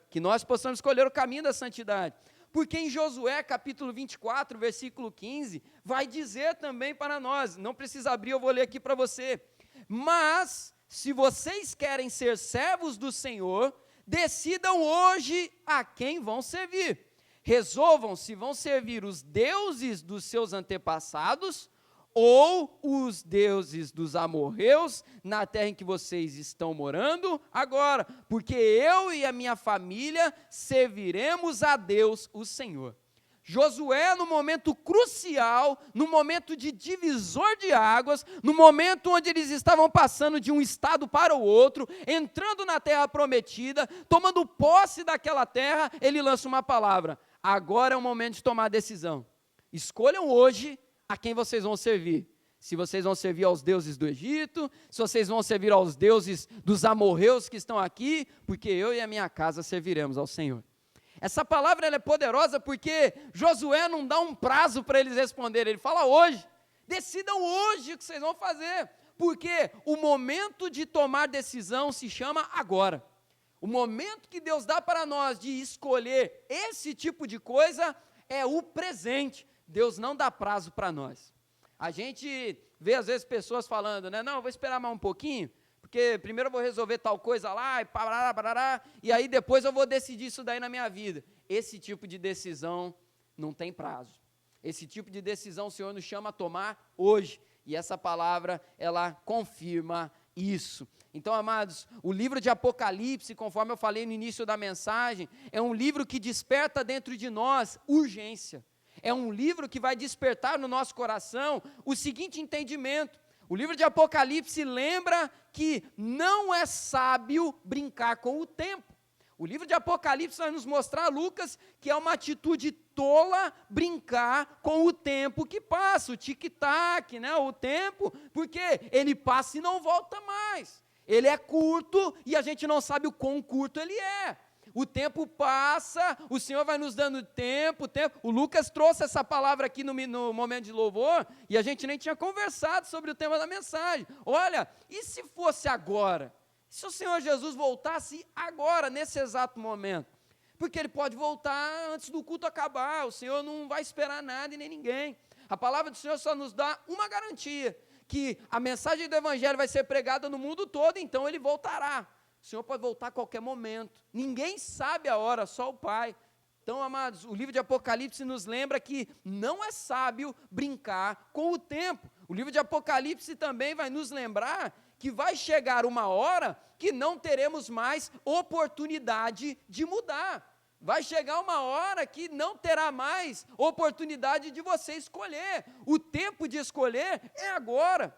Que nós possamos escolher o caminho da santidade. Porque em Josué, capítulo 24, versículo 15, vai dizer também para nós, não precisa abrir, eu vou ler aqui para você. Mas, se vocês querem ser servos do Senhor, decidam hoje a quem vão servir. Resolvam se vão servir os deuses dos seus antepassados ou os deuses dos amorreus na terra em que vocês estão morando agora, porque eu e a minha família serviremos a Deus, o Senhor. Josué, no momento crucial, no momento de divisor de águas, no momento onde eles estavam passando de um estado para o outro, entrando na terra prometida, tomando posse daquela terra, ele lança uma palavra: agora é o momento de tomar a decisão. Escolham hoje a quem vocês vão servir. Se vocês vão servir aos deuses do Egito, se vocês vão servir aos deuses dos amorreus que estão aqui, porque eu e a minha casa serviremos ao Senhor. Essa palavra ela é poderosa porque Josué não dá um prazo para eles responderem, ele fala hoje, decidam hoje o que vocês vão fazer, porque o momento de tomar decisão se chama agora. O momento que Deus dá para nós de escolher esse tipo de coisa é o presente. Deus não dá prazo para nós. A gente vê às vezes pessoas falando, né? Não, eu vou esperar mais um pouquinho, porque primeiro eu vou resolver tal coisa lá, e parará, parará, e aí depois eu vou decidir isso daí na minha vida. Esse tipo de decisão não tem prazo. Esse tipo de decisão o Senhor nos chama a tomar hoje. E essa palavra, ela confirma isso. Então, amados, o livro de Apocalipse, conforme eu falei no início da mensagem, é um livro que desperta dentro de nós urgência. É um livro que vai despertar no nosso coração o seguinte entendimento. O livro de Apocalipse lembra que não é sábio brincar com o tempo. O livro de Apocalipse vai nos mostrar, Lucas, que é uma atitude tola brincar com o tempo que passa, o tic-tac, né, o tempo, porque ele passa e não volta mais. Ele é curto e a gente não sabe o quão curto ele é. O tempo passa, o Senhor vai nos dando tempo. O Lucas trouxe essa palavra aqui no momento de louvor, e a gente nem tinha conversado sobre o tema da mensagem. Olha, e se fosse agora? Se o Senhor Jesus voltasse agora, nesse exato momento? Porque Ele pode voltar antes do culto acabar, o Senhor não vai esperar nada e nem ninguém. A palavra do Senhor só nos dá uma garantia, que a mensagem do Evangelho vai ser pregada no mundo todo, então Ele voltará. O Senhor pode voltar a qualquer momento, ninguém sabe a hora, só o Pai. Então, amados, o livro de Apocalipse nos lembra que não é sábio brincar com o tempo. O livro de Apocalipse também vai nos lembrar que vai chegar uma hora que não teremos mais oportunidade de mudar. Vai chegar uma hora que não terá mais oportunidade de você escolher. O tempo de escolher é agora.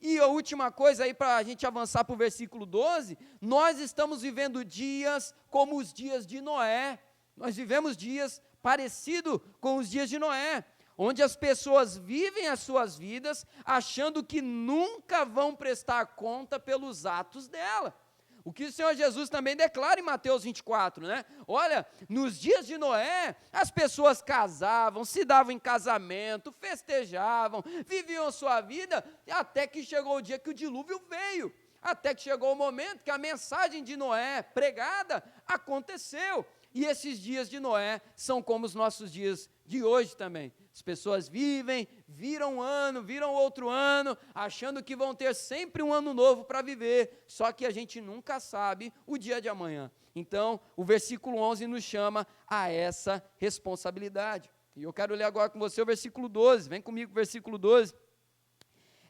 E a última coisa aí, para a gente avançar para o versículo 12, nós estamos vivendo dias como os dias de Noé. Nós vivemos dias parecidos com os dias de Noé, onde as pessoas vivem as suas vidas achando que nunca vão prestar conta pelos atos dela. O que o Senhor Jesus também declara em Mateus 24, né? Olha, nos dias de Noé, as pessoas casavam, se davam em casamento, festejavam, viviam a sua vida, até que chegou o dia que o dilúvio veio, até que chegou o momento que a mensagem de Noé pregada aconteceu. E esses dias de Noé são como os nossos dias de hoje também. As pessoas vivem, viram um ano, viram outro ano, achando que vão ter sempre um ano novo para viver, só que a gente nunca sabe o dia de amanhã. Então, o versículo 11 nos chama a essa responsabilidade. E eu quero ler agora com você o versículo 12, vem comigo, versículo 12.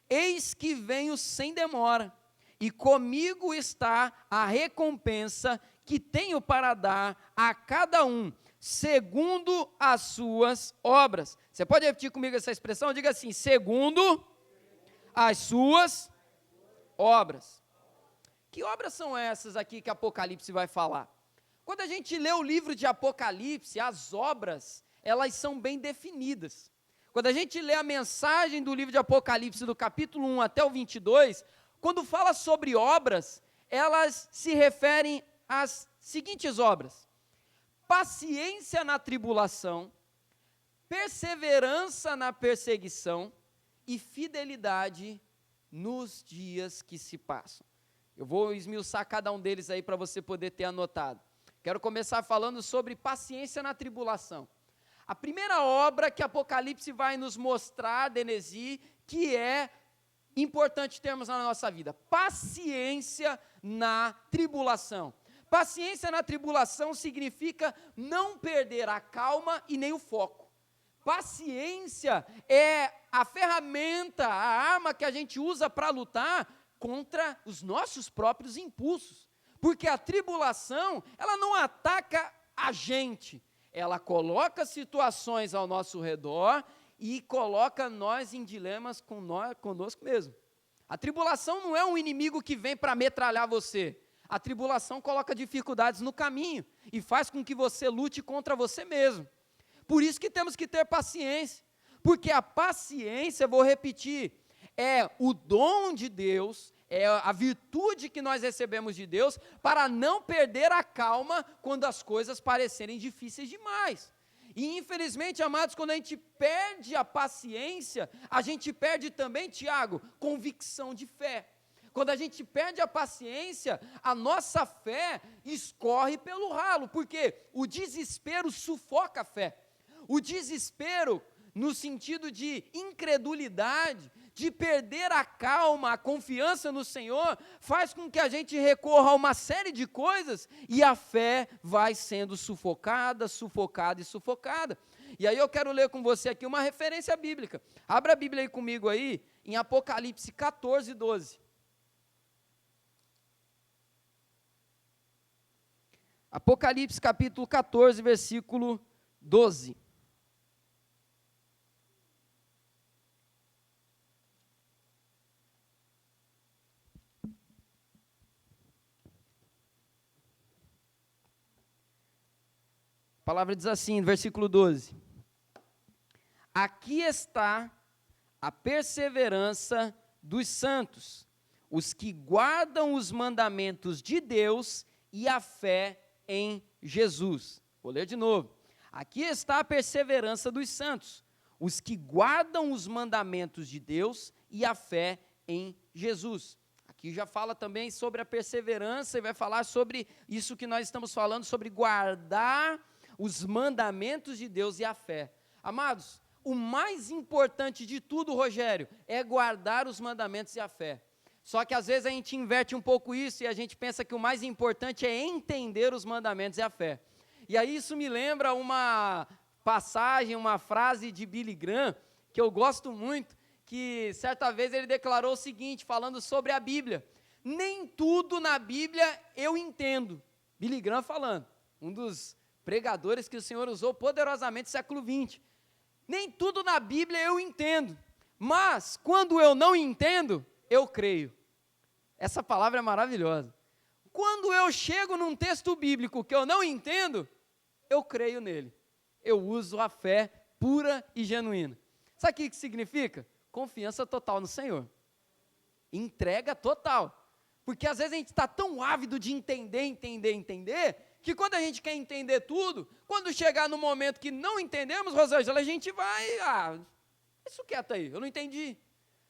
Eis que venho sem demora, e comigo está a recompensa que tenho para dar a cada um, segundo as suas obras. Você pode repetir comigo essa expressão? Diga assim: segundo as suas obras. Que obras são essas aqui que Apocalipse vai falar? Quando a gente lê o livro de Apocalipse, as obras, elas são bem definidas. Quando a gente lê a mensagem do livro de Apocalipse, do capítulo 1 até o 22, quando fala sobre obras, elas se referem às seguintes obras: paciência na tribulação, perseverança na perseguição e fidelidade nos dias que se passam. Eu vou esmiuçar cada um deles aí para você poder ter anotado. Quero começar falando sobre paciência na tribulação. A primeira obra que Apocalipse vai nos mostrar, Denesi, que é importante termos na nossa vida: paciência na tribulação. Paciência na tribulação significa não perder a calma e nem o foco. Paciência é a ferramenta, a arma que a gente usa para lutar contra os nossos próprios impulsos. Porque a tribulação, ela não ataca a gente, ela coloca situações ao nosso redor e coloca nós em dilemas conosco mesmo. A tribulação não é um inimigo que vem para metralhar você. A tribulação coloca dificuldades no caminho e faz com que você lute contra você mesmo. Por isso que temos que ter paciência, porque a paciência, vou repetir, é o dom de Deus, é a virtude que nós recebemos de Deus para não perder a calma quando as coisas parecerem difíceis demais. E infelizmente, amados, quando a gente perde a paciência, a gente perde também, Tiago, convicção de fé. Quando a gente perde a paciência, a nossa fé escorre pelo ralo, porque o desespero sufoca a fé. O desespero, no sentido de incredulidade, de perder a calma, a confiança no Senhor, faz com que a gente recorra a uma série de coisas e a fé vai sendo sufocada, sufocada e sufocada. E aí eu quero ler com você aqui uma referência bíblica. Abra a Bíblia aí comigo aí, em Apocalipse 14, 12. Apocalipse capítulo 14, versículo 12. A palavra diz assim, versículo 12: aqui está a perseverança dos santos, os que guardam os mandamentos de Deus e a fé em Jesus. Vou ler de novo. Aqui está a perseverança dos santos, os que guardam os mandamentos de Deus e a fé em Jesus. Aqui já fala também sobre a perseverança e vai falar sobre isso que nós estamos falando, sobre guardar os mandamentos de Deus e a fé. Amados, o mais importante de tudo, Rogério, é guardar os mandamentos e a fé. Só que às vezes a gente inverte um pouco isso e a gente pensa que o mais importante é entender os mandamentos e a fé. E aí isso me lembra uma passagem, uma frase de Billy Graham, que eu gosto muito, que certa vez ele declarou o seguinte, falando sobre a Bíblia: nem tudo na Bíblia eu entendo. Billy Graham falando, um dos pregadores que o Senhor usou poderosamente no século XX. Nem tudo na Bíblia eu entendo, mas quando eu não entendo, eu creio. Essa palavra é maravilhosa. Quando eu chego num texto bíblico que eu não entendo, eu creio nele. Eu uso a fé pura e genuína. Sabe o que isso significa? Confiança total no Senhor. Entrega total. Porque às vezes a gente está tão ávido de entender, que quando a gente quer entender tudo, quando chegar no momento que não entendemos, Rosângela, a gente vai, isso quieto aí, eu não entendi.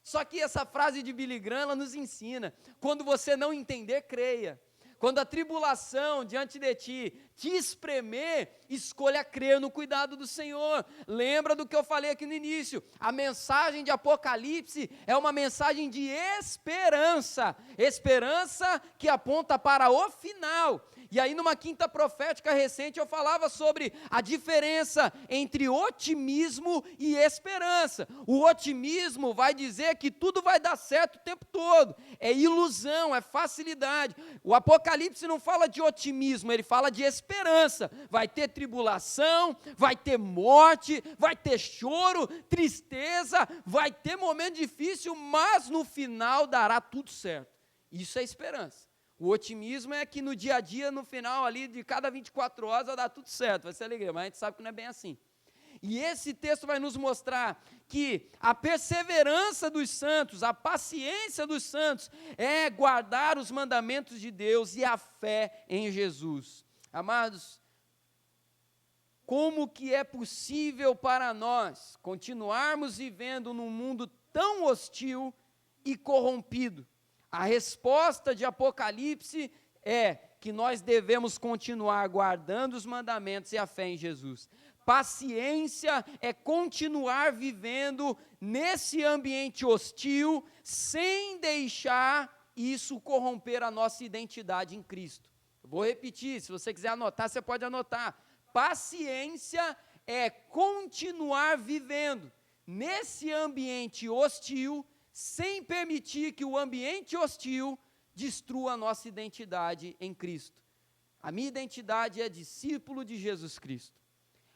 Só que essa frase de Billy Graham, ela nos ensina, quando você não entender, creia. Quando a tribulação diante de ti te espremer, escolha crer no cuidado do Senhor. Lembra do que eu falei aqui no início, a mensagem de Apocalipse é uma mensagem de esperança, esperança que aponta para o final. E aí numa quinta profética recente eu falava sobre a diferença entre otimismo e esperança. O otimismo vai dizer que tudo vai dar certo o tempo todo, é ilusão, é facilidade. O Apocalipse não fala de otimismo, ele fala de esperança. Vai ter tribulação, vai ter morte, vai ter choro, tristeza, vai ter momento difícil, mas no final dará tudo certo. Isso é esperança. O otimismo é que no dia a dia, no final ali de cada 24 horas vai dar tudo certo, vai ser alegria, mas a gente sabe que não é bem assim. E esse texto vai nos mostrar que a perseverança dos santos, a paciência dos santos é guardar os mandamentos de Deus e a fé em Jesus. Amados, como que é possível para nós continuarmos vivendo num mundo tão hostil e corrompido? A resposta de Apocalipse é que nós devemos continuar guardando os mandamentos e a fé em Jesus. Paciência é continuar vivendo nesse ambiente hostil, sem deixar isso corromper a nossa identidade em Cristo. Eu vou repetir, se você quiser anotar, você pode anotar. Paciência é continuar vivendo nesse ambiente hostil, sem permitir que o ambiente hostil destrua a nossa identidade em Cristo. A minha identidade é discípulo de Jesus Cristo.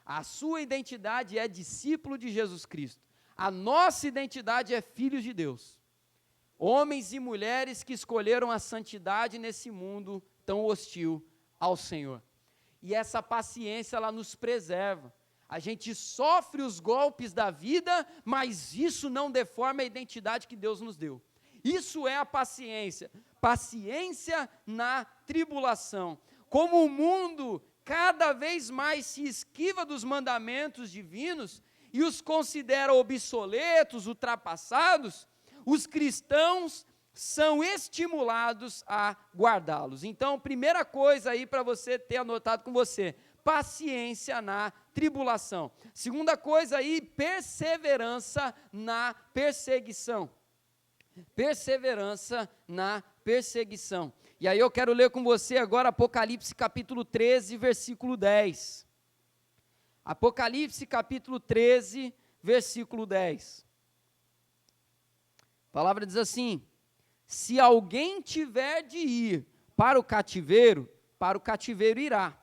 A sua identidade é discípulo de Jesus Cristo. A nossa identidade é filhos de Deus. Homens e mulheres que escolheram a santidade nesse mundo tão hostil ao Senhor. E essa paciência, ela nos preserva. A gente sofre os golpes da vida, mas isso não deforma a identidade que Deus nos deu. Isso é a paciência. Paciência na tribulação. Como o mundo cada vez mais se esquiva dos mandamentos divinos e os considera obsoletos, ultrapassados, os cristãos são estimulados a guardá-los. Então, primeira coisa aí para você ter anotado com você, paciência na tribulação. Segunda coisa aí, perseverança na perseguição. Perseverança na perseguição. E aí eu quero ler com você agora Apocalipse capítulo 13, versículo 10. Apocalipse capítulo 13, versículo 10. A palavra diz assim: se alguém tiver de ir para o cativeiro irá.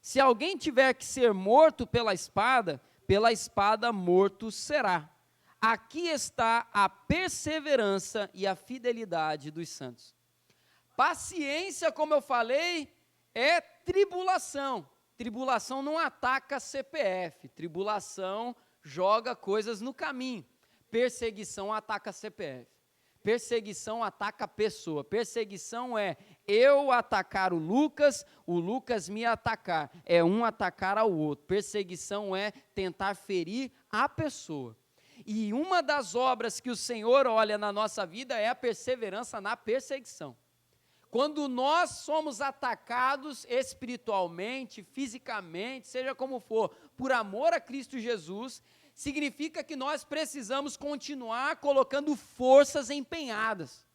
Se alguém tiver que ser morto pela espada morto será. Aqui está a perseverança e a fidelidade dos santos. Paciência, como eu falei, é tribulação. Tribulação não ataca CPF, tribulação joga coisas no caminho. Perseguição ataca CPF. Perseguição ataca a pessoa. Perseguição é eu atacar o Lucas me atacar. É um atacar ao outro. Perseguição é tentar ferir a pessoa. E uma das obras que o Senhor olha na nossa vida é a perseverança na perseguição. Quando nós somos atacados espiritualmente, fisicamente, seja como for, por amor a Cristo Jesus, significa que nós precisamos continuar colocando forças empenhadas.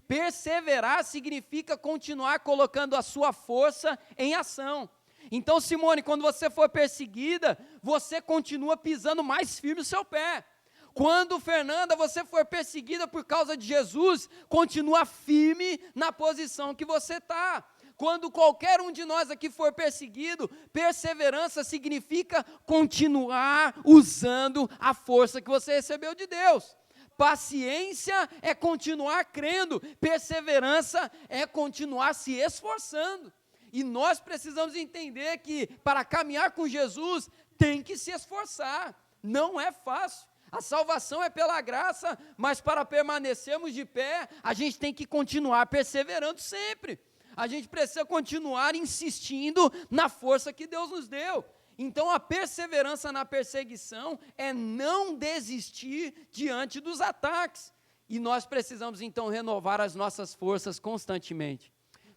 Perseverar significa continuar colocando a sua força em ação. Então, Simone, quando você for perseguida, você continua pisando mais firme o seu pé. Quando, Fernanda, você for perseguida por causa de Jesus, continua firme na posição que você está. Quando qualquer um de nós aqui for perseguido, perseverança significa continuar usando a força que você recebeu de Deus. Paciência é continuar crendo, perseverança é continuar se esforçando. E nós precisamos entender que para caminhar com Jesus, tem que se esforçar, não é fácil. A salvação é pela graça, mas para permanecermos de pé, a gente tem que continuar perseverando sempre. A gente precisa continuar insistindo na força que Deus nos deu. Então, a perseverança na perseguição é não desistir diante dos ataques. E nós precisamos, então, renovar as nossas forças constantemente.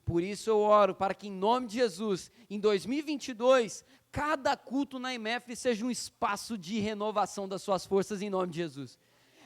Por isso eu oro para que, em nome de Jesus, em 2022, cada culto na IMF seja um espaço de renovação das suas forças, em nome de Jesus.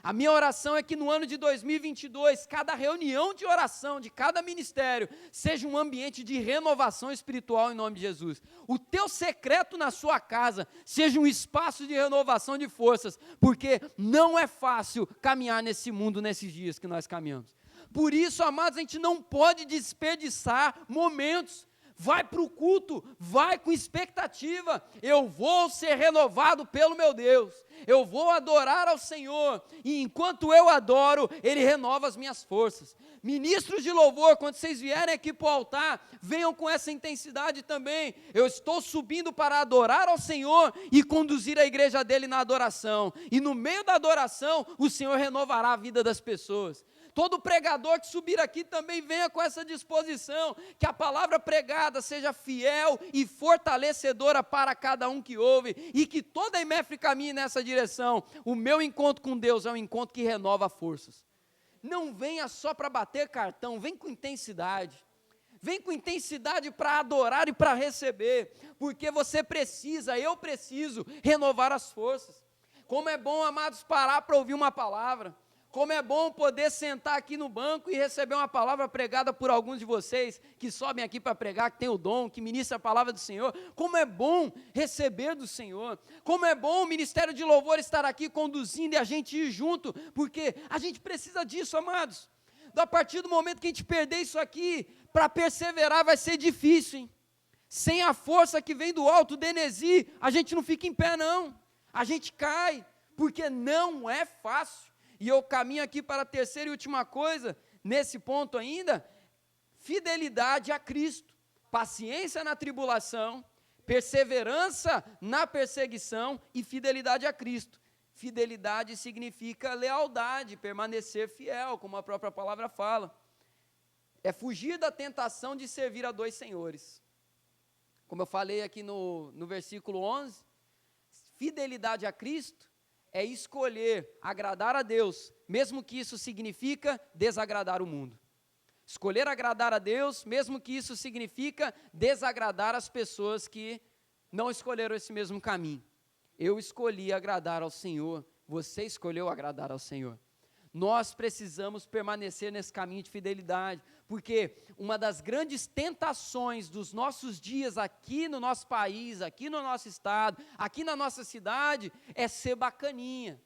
A minha oração é que no ano de 2022, cada reunião de oração de cada ministério seja um ambiente de renovação espiritual em nome de Jesus. O teu secreto na sua casa seja um espaço de renovação de forças, porque não é fácil caminhar nesse mundo nesses dias que nós caminhamos. Por isso, amados, a gente não pode desperdiçar momentos. Vai para o culto, vai com expectativa, eu vou ser renovado pelo meu Deus, eu vou adorar ao Senhor, e enquanto eu adoro, Ele renova as minhas forças. Ministros de louvor, quando vocês vierem aqui para o altar, venham com essa intensidade também. Eu estou subindo para adorar ao Senhor e conduzir a igreja dele na adoração, e no meio da adoração, o Senhor renovará a vida das pessoas. Todo pregador que subir aqui também venha com essa disposição, que a palavra pregada seja fiel e fortalecedora para cada um que ouve, e que toda a IMEF caminhe nessa direção. O meu encontro com Deus é um encontro que renova forças. Não venha só para bater cartão, vem com intensidade. Vem com intensidade para adorar e para receber, porque você precisa, eu preciso renovar as forças. Como é bom, amados, parar para ouvir uma palavra. Como é bom poder sentar aqui no banco e receber uma palavra pregada por alguns de vocês que sobem aqui para pregar, que tem o dom, que ministra a palavra do Senhor. Como é bom receber do Senhor. Como é bom o ministério de louvor estar aqui conduzindo e a gente ir junto, porque a gente precisa disso, amados. A partir do momento que a gente perder isso aqui, para perseverar vai ser difícil, hein? Sem a força que vem do alto, Denesi, a gente não fica em pé não. A gente cai, porque não é fácil. E eu caminho aqui para a terceira e última coisa, nesse ponto ainda, fidelidade a Cristo, paciência na tribulação, perseverança na perseguição e fidelidade a Cristo. Fidelidade significa lealdade, permanecer fiel, como a própria palavra fala. É fugir da tentação de servir a dois senhores. Como eu falei aqui no versículo 11, fidelidade a Cristo é escolher agradar a Deus, mesmo que isso significa desagradar o mundo. Escolher agradar a Deus, mesmo que isso significa desagradar as pessoas que não escolheram esse mesmo caminho. Eu escolhi agradar ao Senhor, você escolheu agradar ao Senhor. Nós precisamos permanecer nesse caminho de fidelidade, porque uma das grandes tentações dos nossos dias aqui no nosso país, aqui no nosso estado, aqui na nossa cidade, é ser bacaninha,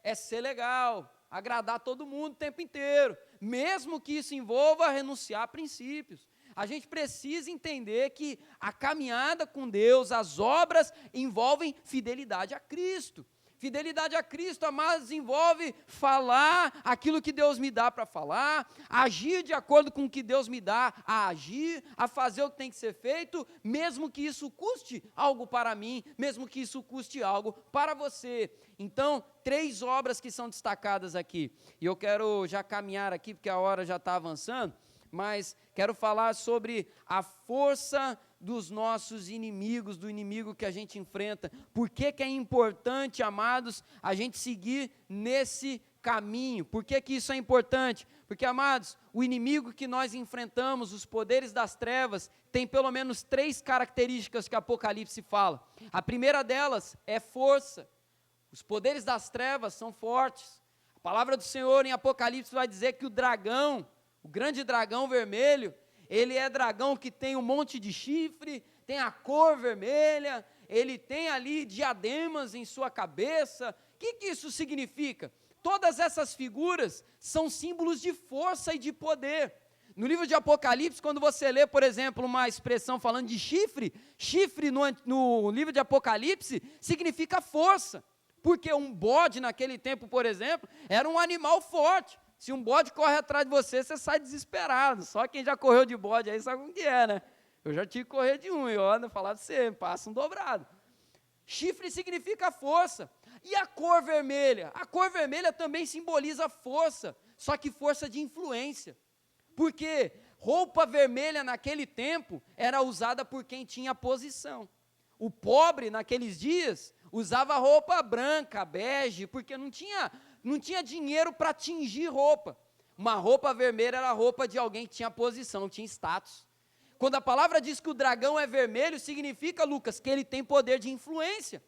é ser legal, agradar todo mundo o tempo inteiro, mesmo que isso envolva renunciar a princípios. A gente precisa entender que a caminhada com Deus, as obras, envolvem fidelidade a Cristo. Fidelidade a Cristo, amados, envolve falar aquilo que Deus me dá para falar, agir de acordo com o que Deus me dá a agir, a fazer o que tem que ser feito, mesmo que isso custe algo para mim, mesmo que isso custe algo para você. Então, 3 obras que são destacadas aqui, e eu quero já caminhar aqui, porque a hora já está avançando, mas quero falar sobre a força dos nossos inimigos, do inimigo que a gente enfrenta. Por que que é importante, amados, a gente seguir nesse caminho? Por que que isso é importante? Porque, amados, o inimigo que nós enfrentamos, os poderes das trevas, tem pelo menos 3 características que Apocalipse fala. A primeira delas é força. Os poderes das trevas são fortes. A palavra do Senhor em Apocalipse vai dizer que o dragão, o grande dragão vermelho, ele é dragão que tem um monte de chifre, tem a cor vermelha, ele tem ali diademas em sua cabeça. O que isso significa? Todas essas figuras são símbolos de força e de poder. No livro de Apocalipse, quando você lê, por exemplo, uma expressão falando de chifre, chifre no livro de Apocalipse significa força, porque um bode naquele tempo, por exemplo, era um animal forte. Se um bode corre atrás de você, você sai desesperado. Só quem já correu de bode aí sabe como que é, né? Eu já tive que correr de um, e olha, falar de você, passa um dobrado. Chifre significa força. E a cor vermelha? A cor vermelha também simboliza força, só que força de influência. Porque roupa vermelha naquele tempo era usada por quem tinha posição. O pobre, naqueles dias, usava roupa branca, bege, porque não tinha dinheiro para tingir roupa. Uma roupa vermelha era a roupa de alguém que tinha posição, tinha status. Quando a palavra diz que o dragão é vermelho, significa, Lucas, que ele tem poder de influência.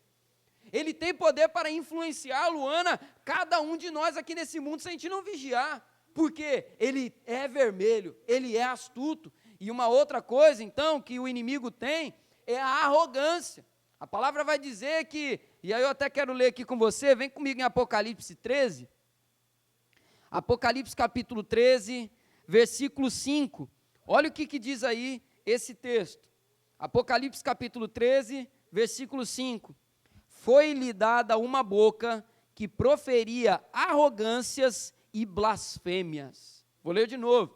Ele tem poder para influenciar, Luana, cada um de nós aqui nesse mundo, se a gente não vigiar. Porque ele é vermelho, ele é astuto. E uma outra coisa, então, que o inimigo tem, é a arrogância. A palavra vai dizer que, e aí eu até quero ler aqui com você, vem comigo em Apocalipse 13. Apocalipse capítulo 13, versículo 5. Olha o que diz aí esse texto. Apocalipse capítulo 13, versículo 5. Foi-lhe dada uma boca que proferia arrogâncias e blasfêmias. Vou ler de novo.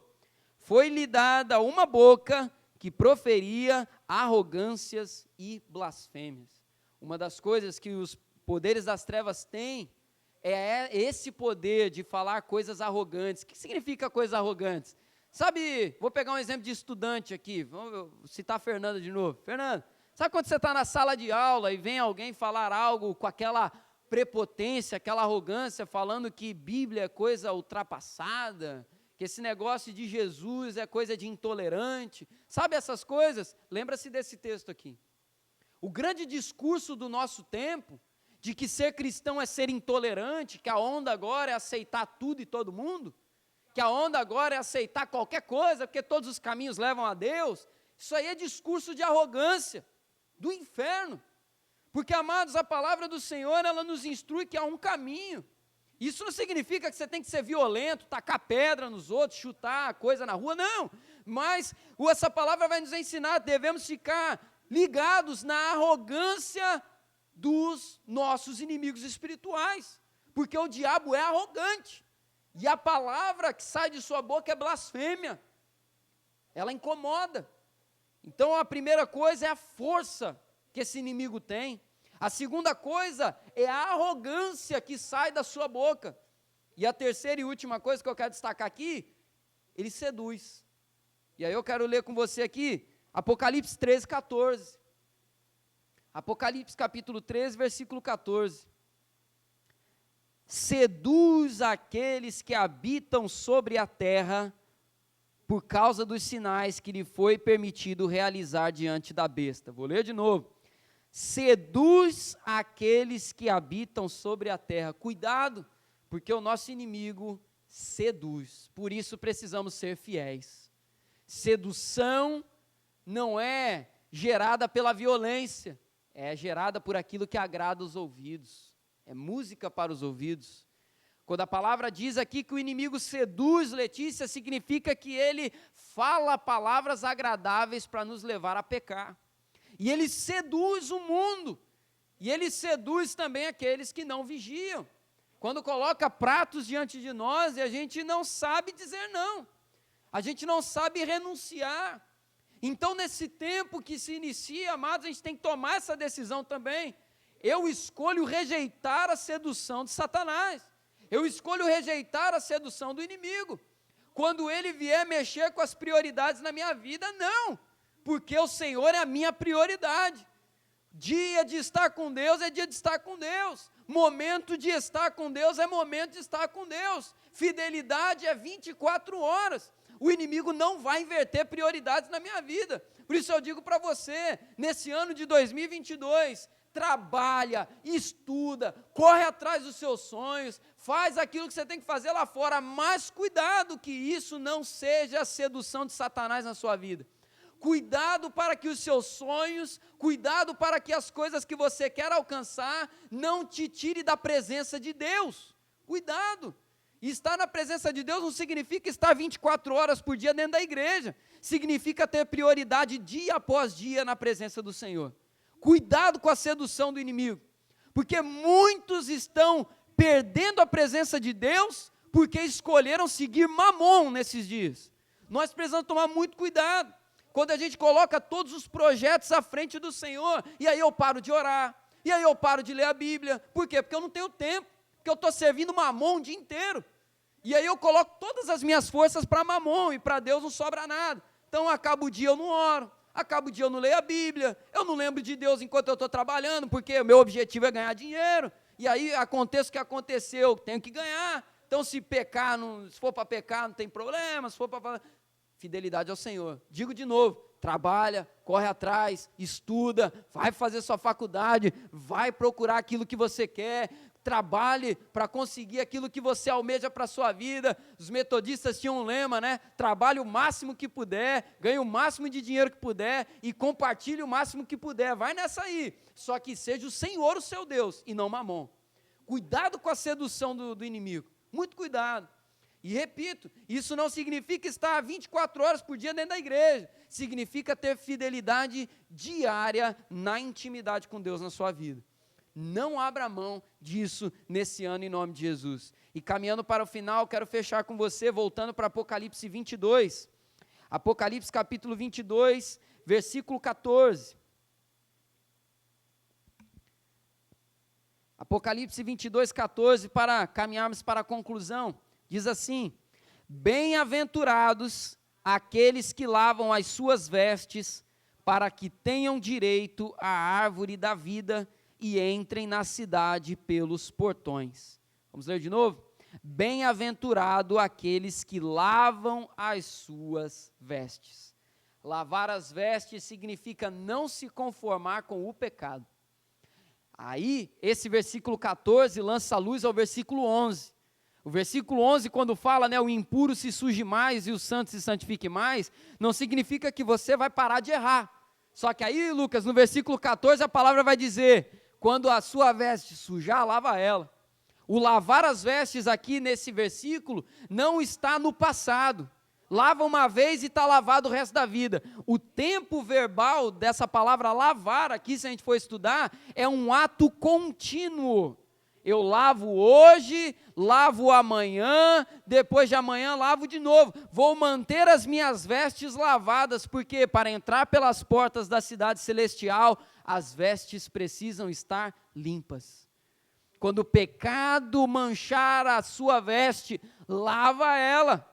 Foi-lhe dada uma boca que proferia arrogâncias e blasfêmias. Uma das coisas que os poderes das trevas têm é esse poder de falar coisas arrogantes. O que significa coisas arrogantes? Sabe, vou pegar um exemplo de estudante aqui, vou citar a Fernanda de novo. Fernanda, sabe quando você está na sala de aula e vem alguém falar algo com aquela prepotência, aquela arrogância, falando que Bíblia é coisa ultrapassada, que esse negócio de Jesus é coisa de intolerante, sabe essas coisas? Lembra-se desse texto aqui. O grande discurso do nosso tempo, de que ser cristão é ser intolerante, que a onda agora é aceitar tudo e todo mundo, que a onda agora é aceitar qualquer coisa, porque todos os caminhos levam a Deus, isso aí é discurso de arrogância, do inferno. Porque, amados, a palavra do Senhor, ela nos instrui que há um caminho. Isso não significa que você tem que ser violento, tacar pedra nos outros, chutar coisa na rua, não. Mas essa palavra vai nos ensinar, devemos ficar ligados na arrogância dos nossos inimigos espirituais. Porque o diabo é arrogante. E a palavra que sai de sua boca é blasfêmia. Ela incomoda. Então, a primeira coisa é a força que esse inimigo tem. A segunda coisa é a arrogância que sai da sua boca. E a terceira e última coisa que eu quero destacar aqui, ele seduz. E aí eu quero ler com você aqui, Apocalipse 13, 14. Apocalipse capítulo 13, versículo 14. seduz aqueles que habitam sobre a terra, por causa dos sinais que lhe foi permitido realizar diante da besta. Vou ler de novo. Seduz aqueles que habitam sobre a terra. Cuidado, porque o nosso inimigo seduz. Por isso precisamos ser fiéis. Sedução não é gerada pela violência, é gerada por aquilo que agrada os ouvidos. É música para os ouvidos. Quando a palavra diz aqui que o inimigo seduz, Letícia, significa que ele fala palavras agradáveis para nos levar a pecar. E ele seduz o mundo. E ele seduz também aqueles que não vigiam. Quando coloca pratos diante de nós e a gente não sabe dizer não. A gente não sabe renunciar. Então, nesse tempo que se inicia, amados, a gente tem que tomar essa decisão também. Eu escolho rejeitar a sedução de Satanás. Eu escolho rejeitar a sedução do inimigo. Quando ele vier mexer com as prioridades na minha vida, não. Porque o Senhor é a minha prioridade. Dia de estar com Deus é dia de estar com Deus. Momento de estar com Deus é momento de estar com Deus. Fidelidade é 24 horas. O inimigo não vai inverter prioridades na minha vida. Por isso eu digo para você, nesse ano de 2022, trabalha, estuda, corre atrás dos seus sonhos, faz aquilo que você tem que fazer lá fora, mas cuidado que isso não seja a sedução de Satanás na sua vida. Cuidado para que os seus sonhos, cuidado para que as coisas que você quer alcançar não te tire da presença de Deus. Cuidado. E estar na presença de Deus não significa estar 24 horas por dia dentro da igreja. Significa ter prioridade dia após dia na presença do Senhor. Cuidado com a sedução do inimigo. Porque muitos estão perdendo a presença de Deus porque escolheram seguir Mamon nesses dias. Nós precisamos tomar muito cuidado. Quando a gente coloca todos os projetos à frente do Senhor, e aí eu paro de orar, e aí eu paro de ler a Bíblia. Por quê? Porque eu não tenho tempo, porque eu estou servindo Mamon o dia inteiro. E aí eu coloco todas as minhas forças para Mamon, e para Deus não sobra nada. Então acaba o dia eu não oro, acaba o dia eu não leio a Bíblia, eu não lembro de Deus enquanto eu estou trabalhando, porque o meu objetivo é ganhar dinheiro. E aí aconteça o que aconteceu, tenho que ganhar. Então se pecar, se for para pecar não tem problema, se for para... Fidelidade ao Senhor. Digo de novo, trabalha, corre atrás, estuda, vai fazer sua faculdade, vai procurar aquilo que você quer, trabalhe para conseguir aquilo que você almeja para a sua vida. Os metodistas tinham um lema, né? Trabalhe o máximo que puder, ganhe o máximo de dinheiro que puder e compartilhe o máximo que puder. Vai nessa aí. Só que seja o Senhor o seu Deus e não Mamon. Cuidado com a sedução do inimigo. Muito cuidado. E repito, isso não significa estar 24 horas por dia dentro da igreja. Significa ter fidelidade diária na intimidade com Deus na sua vida. Não abra mão disso nesse ano em nome de Jesus. E caminhando para o final, quero fechar com você, voltando para Apocalipse 22. Apocalipse capítulo 22, versículo 14. Apocalipse 22, 14, para caminharmos para a conclusão. Diz assim: bem-aventurados aqueles que lavam as suas vestes, para que tenham direito à árvore da vida e entrem na cidade pelos portões. Vamos ler de novo? Bem-aventurado aqueles que lavam as suas vestes. Lavar as vestes significa não se conformar com o pecado. Aí, esse versículo 14 lança luz ao versículo 11. O versículo 11, quando fala, né, o impuro se suje mais e o santo se santifique mais, não significa que você vai parar de errar. Só que aí, Lucas, no versículo 14, a palavra vai dizer, quando a sua veste sujar, lava ela. O lavar as vestes aqui nesse versículo não está no passado. Lava uma vez e está lavado o resto da vida. O tempo verbal dessa palavra lavar aqui, se a gente for estudar, é um ato contínuo. Eu lavo hoje, lavo amanhã, depois de amanhã lavo de novo. Vou manter as minhas vestes lavadas, porque para entrar pelas portas da cidade celestial, as vestes precisam estar limpas. Quando o pecado manchar a sua veste, lava ela.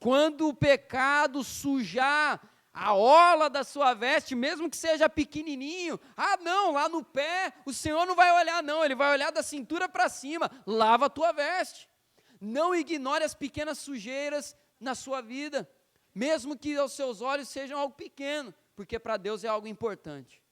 Quando o pecado sujar a orla da sua veste, mesmo que seja pequenininho, não, lá no pé, o Senhor não vai olhar não, Ele vai olhar da cintura para cima, lava a tua veste. Não ignore as pequenas sujeiras na sua vida, mesmo que aos seus olhos sejam algo pequeno, porque para Deus é algo importante.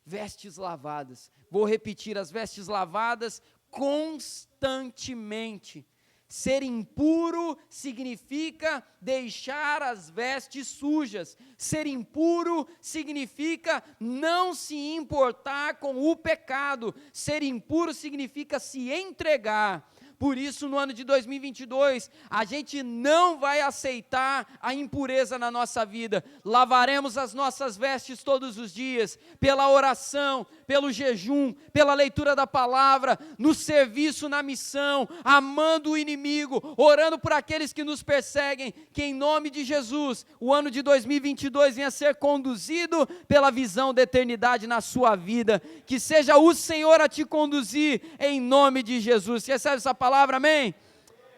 Vestes lavadas, vou repetir, as vestes lavadas constantemente. Ser impuro significa deixar as vestes sujas. Ser impuro significa não se importar com o pecado. Ser impuro significa se entregar. Por isso, no ano de 2022, a gente não vai aceitar a impureza na nossa vida. Lavaremos as nossas vestes todos os dias, pela oração, pelo jejum, pela leitura da palavra, no serviço, na missão, amando o inimigo, orando por aqueles que nos perseguem, que em nome de Jesus, o ano de 2022 venha ser conduzido pela visão da eternidade na sua vida, que seja o Senhor a te conduzir, em nome de Jesus. Você recebe essa palavra, amém?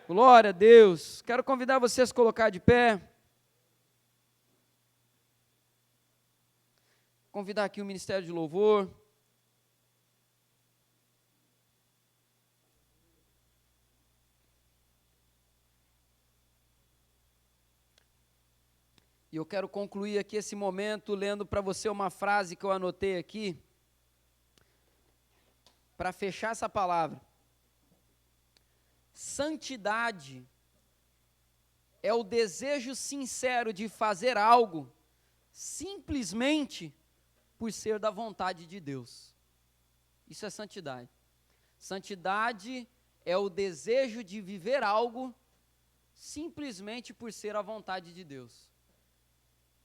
Glória a Deus. Quero convidar você a se colocar de pé. Convidar aqui o Ministério de Louvor. E eu quero concluir aqui esse momento lendo para você uma frase que eu anotei aqui, para fechar essa palavra. Santidade é o desejo sincero de fazer algo simplesmente por ser da vontade de Deus. Isso é santidade. Santidade é o desejo de viver algo simplesmente por ser a vontade de Deus.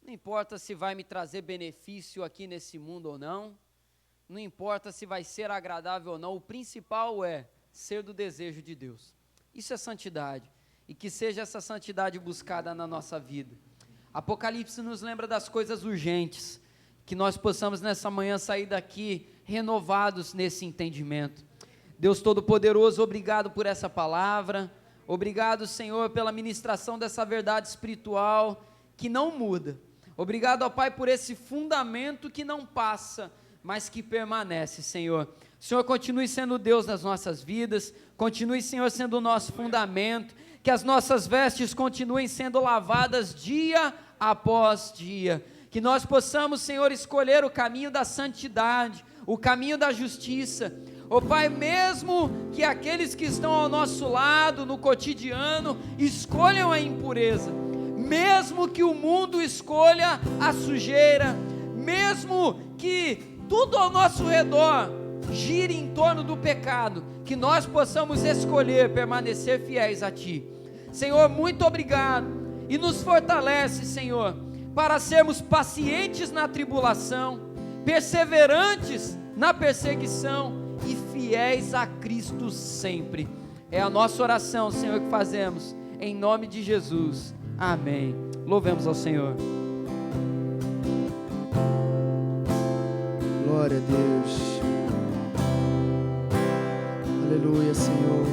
Não importa se vai me trazer benefício aqui nesse mundo ou não, não importa se vai ser agradável ou não, o principal é ser do desejo de Deus. Isso é santidade, e que seja essa santidade buscada na nossa vida. Apocalipse nos lembra das coisas urgentes, que nós possamos nessa manhã sair daqui renovados nesse entendimento. Deus Todo-Poderoso, obrigado por essa palavra, obrigado, Senhor, pela ministração dessa verdade espiritual que não muda. Obrigado, ó Pai, por esse fundamento que não passa, mas que permanece, Senhor. O Senhor continue sendo Deus nas nossas vidas, continue, Senhor, sendo o nosso fundamento, que as nossas vestes continuem sendo lavadas dia após dia, que nós possamos, Senhor, escolher o caminho da santidade, o caminho da justiça. Ó Pai, mesmo que aqueles que estão ao nosso lado no cotidiano escolham a impureza, mesmo que o mundo escolha a sujeira, mesmo que tudo ao nosso redor gire em torno do pecado, que nós possamos escolher permanecer fiéis a Ti. Senhor, muito obrigado, e nos fortalece, Senhor, para sermos pacientes na tribulação, perseverantes na perseguição e fiéis a Cristo sempre. É a nossa oração, Senhor, que fazemos, em nome de Jesus. Amém. Louvemos ao Senhor. Glória a Deus. Aleluia, Senhor.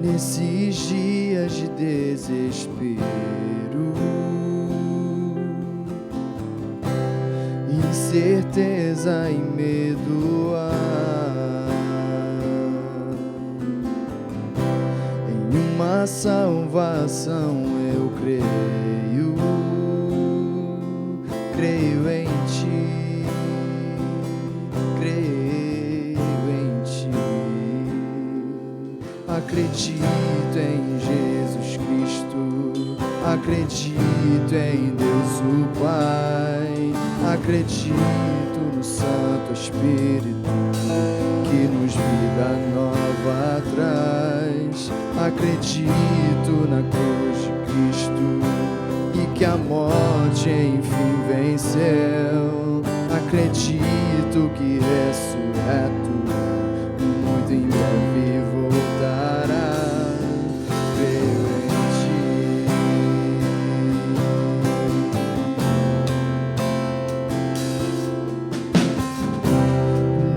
Nesses dias de desespero, incerteza e medo, em uma salvação eu creio, creio em Ti, creio em Ti. Acredito em Jesus Cristo, acredito em Deus o Pai, acredito no Santo Espírito que nos vida nova traz. Acredito na cruz de Cristo e que a morte enfim venceu. Acredito que ressurreto muito em breve voltará. Creio em Ti.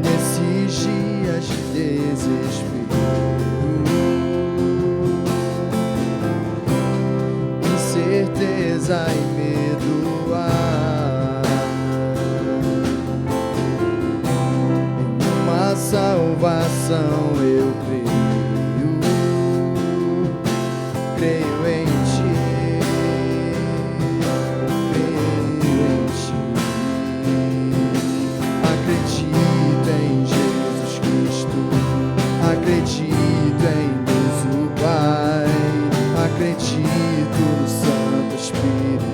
Nesses dias de desespero, tristeza e medo há. Em uma salvação eu creio em Ti, creio em Ti. Acredito em Jesus Cristo, acredito em Deus o Pai, acredito no Santo Espírito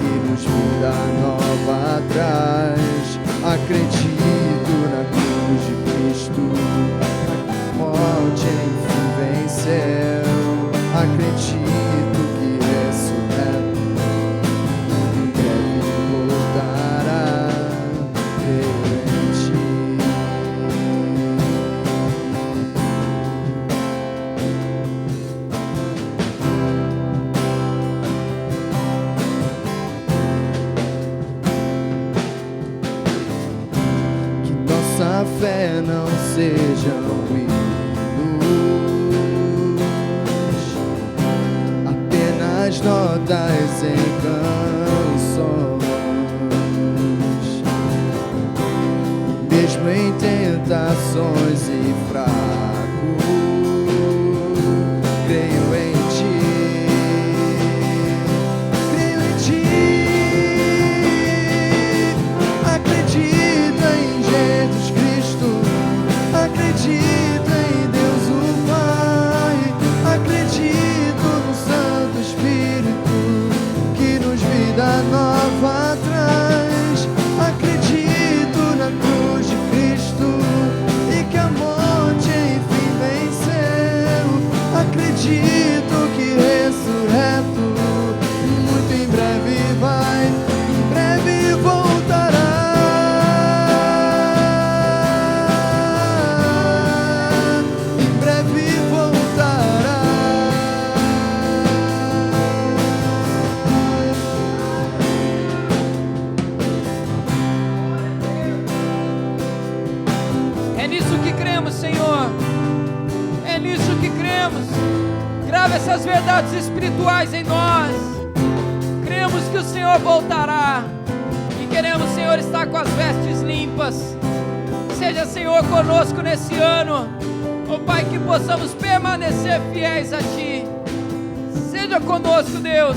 que nos vida nova traz. Acredito na cruz de Cristo, a morte enfim venceu. Acredito que ressurreto em breve voltará. Creio em Ti. Que nossa fé não seja um as notas em canções, mesmo em tentações e fraco, creio em Ti, creio em Ti. Acredito em Jesus Cristo, acredito em Deus o Pai, acredito no Santo Espírito que nos vida nova traz. Acredito na cruz de Cristo e que a morte enfim venceu. Acredito que ressurreto muito em breve vai, em breve voltará. Em breve voltará. É nisso que cremos, Senhor. É nisso que cremos. Grava essas verdades espirituais em nós. Cremos que o Senhor voltará. E queremos, Senhor, estar com as vestes limpas. Seja, Senhor, conosco nesse ano. Ó Pai, que possamos permanecer fiéis a Ti. Seja conosco, Deus.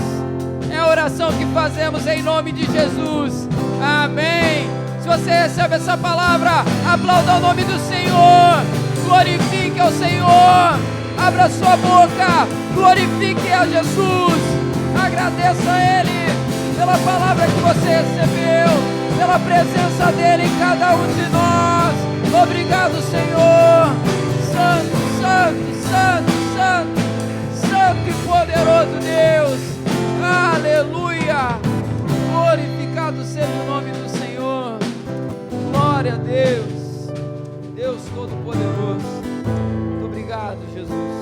É a oração que fazemos em nome de Jesus. Amém. Se você recebe essa palavra, aplauda o nome do Senhor. Glorifique ao Senhor. Abra sua boca. Glorifique a Jesus. Agradeça a Ele pela palavra que você recebeu, pela presença dEle em cada um de nós. Obrigado, Senhor. Santo, santo, santo, santo, santo e poderoso Deus. Aleluia. Glorificado seja o nome do Senhor. Glória a Deus. Deus Todo-Poderoso. Muito obrigado, Jesus.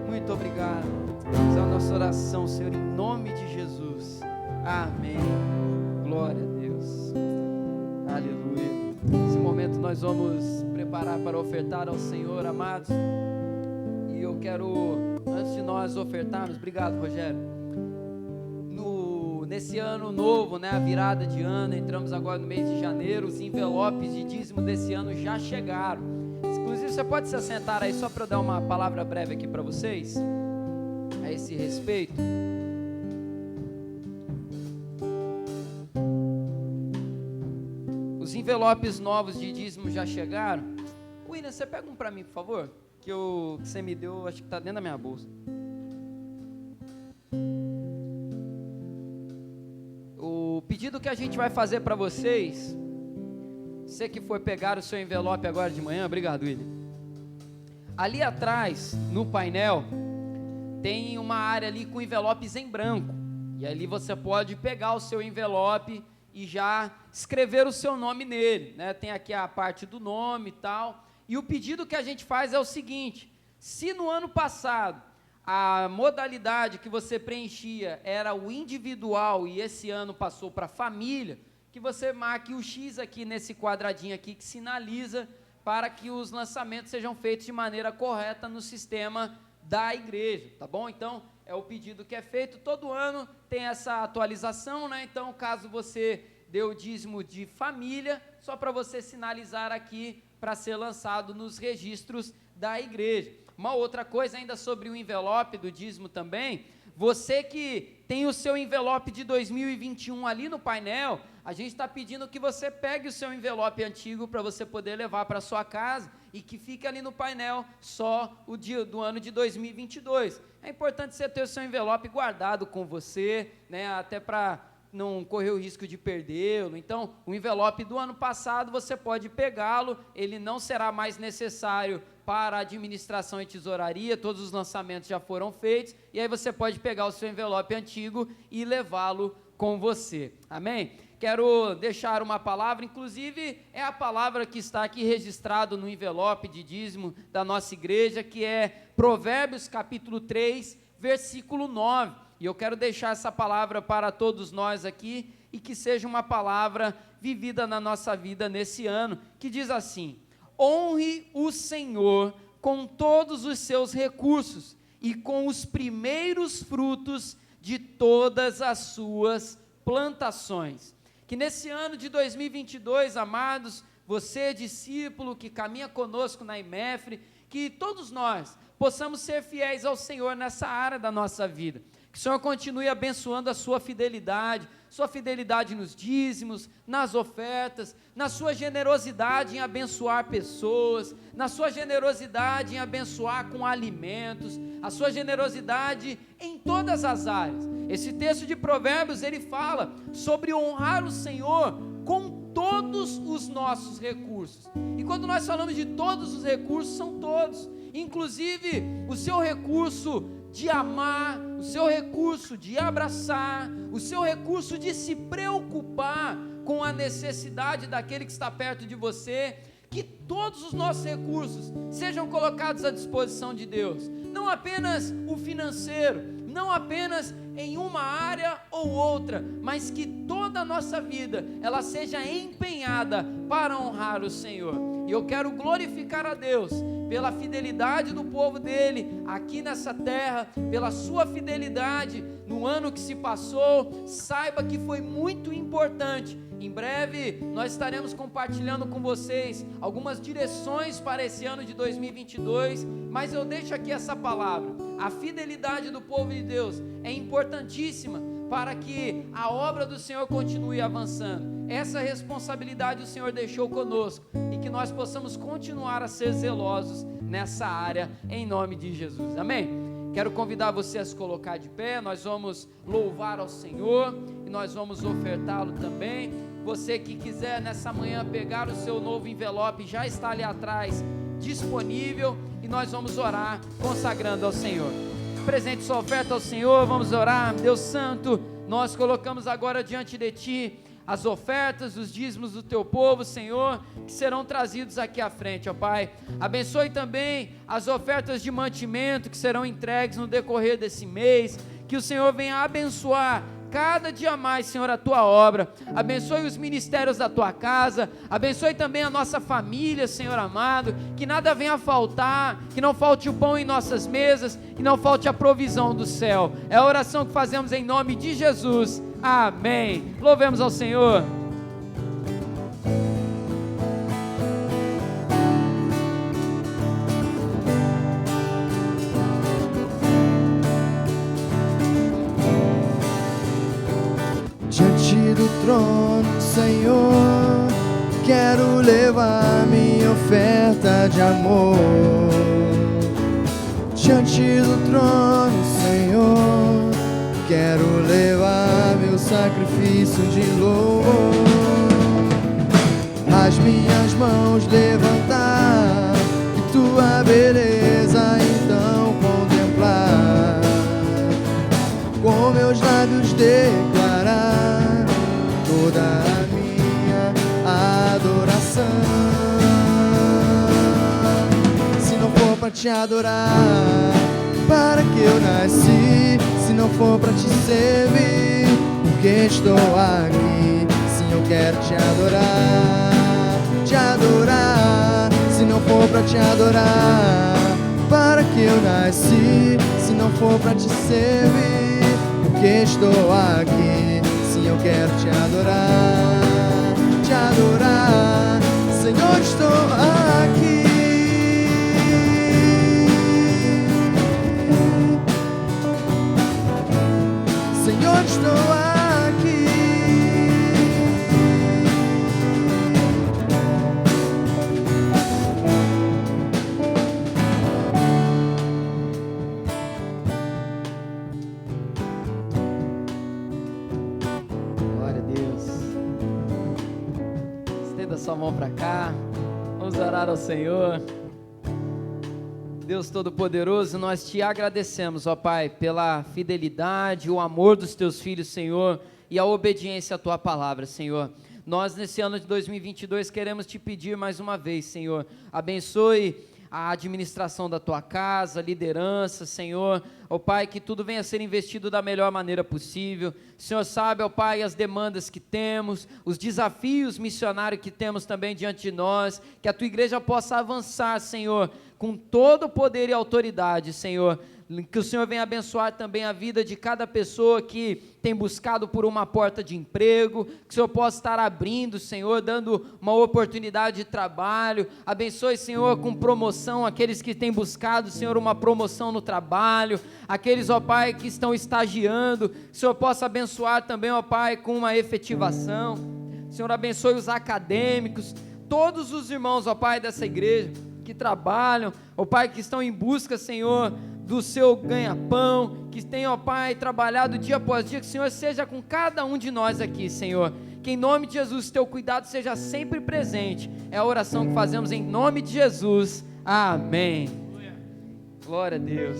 Muito obrigado. Essa é a nossa oração, Senhor, em nome de Jesus. Amém. Glória a Deus. Aleluia. Nesse momento nós vamos preparar para ofertar ao Senhor, amados. E eu quero, antes de nós ofertarmos, obrigado, Rogério. Nesse ano novo, né, a virada de ano, entramos agora no mês de janeiro, os envelopes de dízimo desse ano já chegaram. Inclusive, você pode se assentar aí só para eu dar uma palavra breve aqui para vocês, a esse respeito. Os envelopes novos de dízimo já chegaram. William, você pega um para mim, por favor, que você me deu, acho que está dentro da minha bolsa. O pedido que a gente vai fazer para vocês, você que for pegar o seu envelope agora de manhã, obrigado, William. Ali atrás, no painel, tem uma área ali com envelopes em branco. E ali você pode pegar o seu envelope e já escrever o seu nome nele, né? Tem aqui a parte do nome e tal. E o pedido que a gente faz é o seguinte: se no ano passado a modalidade que você preenchia era o individual e esse ano passou para família, que você marque o X aqui nesse quadradinho aqui que sinaliza para que os lançamentos sejam feitos de maneira correta no sistema da igreja, tá bom? Então, é o pedido que é feito, todo ano tem essa atualização, né? Então, caso você deu o dízimo de família, só para você sinalizar aqui, para ser lançado nos registros da igreja. Uma outra coisa ainda sobre o envelope do dízimo também, você que tem o seu envelope de 2021 ali no painel, a gente está pedindo que você pegue o seu envelope antigo para você poder levar para sua casa e que fique ali no painel só o dia do ano de 2022. É importante você ter o seu envelope guardado com você, né, até para não correr o risco de perdê-lo. Então, o envelope do ano passado você pode pegá-lo, ele não será mais necessário para a administração e tesouraria, todos os lançamentos já foram feitos, e aí você pode pegar o seu envelope antigo e levá-lo com você, amém? Quero deixar uma palavra, inclusive é a palavra que está aqui registrado no envelope de dízimo da nossa igreja, que é Provérbios capítulo 3, versículo 9, e eu quero deixar essa palavra para todos nós aqui, e que seja uma palavra vivida na nossa vida nesse ano, que diz assim: honre o Senhor com todos os seus recursos e com os primeiros frutos de todas as suas plantações. Que nesse ano de 2022, amados, você, discípulo que caminha conosco na IMEFRE, que todos nós possamos ser fiéis ao Senhor nessa área da nossa vida. Que o Senhor continue abençoando a sua fidelidade nos dízimos, nas ofertas, na sua generosidade em abençoar pessoas, na sua generosidade em abençoar com alimentos, a sua generosidade em todas as áreas. Esse texto de Provérbios, ele fala sobre honrar o Senhor com todos os nossos recursos. E quando nós falamos de todos os recursos, são todos, inclusive o seu recurso de amar, o seu recurso de abraçar, o seu recurso de se preocupar com a necessidade daquele que está perto de você. Que todos os nossos recursos sejam colocados à disposição de Deus, não apenas o financeiro, não apenas em uma área ou outra, mas que toda a nossa vida, ela seja empenhada para honrar o Senhor. E eu quero glorificar a Deus pela fidelidade do povo dele aqui nessa terra, pela sua fidelidade no ano que se passou. Saiba que foi muito importante. Em breve nós estaremos compartilhando com vocês algumas direções para esse ano de 2022, mas eu deixo aqui essa palavra: a fidelidade do povo de Deus é importantíssima para que a obra do Senhor continue avançando. Essa responsabilidade o Senhor deixou conosco, e que nós possamos continuar a ser zelosos nessa área, em nome de Jesus, amém? Quero convidar você a se colocar de pé, nós vamos louvar ao Senhor, e nós vamos ofertá-lo também. Você que quiser nessa manhã pegar o seu novo envelope, já está ali atrás, disponível, e nós vamos orar, consagrando ao Senhor. Apresente sua oferta ao Senhor, vamos orar. Deus Santo, nós colocamos agora diante de Ti as ofertas, os dízimos do Teu povo, Senhor, que serão trazidos aqui à frente, ó Pai. Abençoe também as ofertas de mantimento que serão entregues no decorrer desse mês, que o Senhor venha abençoar cada dia mais, Senhor, a Tua obra. Abençoe os ministérios da Tua casa, abençoe também a nossa família, Senhor amado, que nada venha a faltar, que não falte o pão em nossas mesas, que não falte a provisão do céu. É a oração que fazemos em nome de Jesus, amém. Louvemos ao Senhor. Diante do trono, Senhor, quero levar minha oferta de amor. Diante do trono, Senhor, quero levar meu sacrifício de louvor. As minhas mãos levantar e Tua beleza então contemplar, com meus lábios declarar toda a minha adoração. Se não for para Te adorar, para que eu nasci? Se não for para Te servir, porque estou aqui? Sim, eu quero Te adorar, Te adorar. Se não for para Te adorar, para que eu nasci, se não for para te servir? Porque estou aqui, sim, eu quero te adorar, Senhor, estou aqui. Senhor, estou aqui. Sua mão para cá, vamos orar ao Senhor. Deus Todo-Poderoso, nós te agradecemos, ó Pai, pela fidelidade, o amor dos teus filhos, Senhor, e a obediência à tua palavra, Senhor. Nós nesse ano de 2022 queremos te pedir mais uma vez, Senhor, abençoe a administração da tua casa, liderança, Senhor, ó Pai, que tudo venha a ser investido da melhor maneira possível. O Senhor sabe, ó Pai, as demandas que temos, os desafios missionários que temos também diante de nós, que a tua igreja possa avançar, Senhor, com todo o poder e autoridade, Senhor. Que o Senhor venha abençoar também a vida de cada pessoa que tem buscado por uma porta de emprego, que o Senhor possa estar abrindo, Senhor, dando uma oportunidade de trabalho. Abençoe, Senhor, com promoção aqueles que têm buscado, Senhor, uma promoção no trabalho, aqueles, ó Pai, que estão estagiando, que o Senhor possa abençoar também, ó Pai, com uma efetivação. Senhor, abençoe os acadêmicos, todos os irmãos, ó Pai, dessa igreja, que trabalham, ó Pai, que estão em busca, Senhor, do seu ganha-pão, que tem, ó Pai, trabalhado dia após dia, que o Senhor seja com cada um de nós aqui, Senhor, que em nome de Jesus, teu cuidado seja sempre presente, é a oração que fazemos em nome de Jesus, amém. Glória a Deus.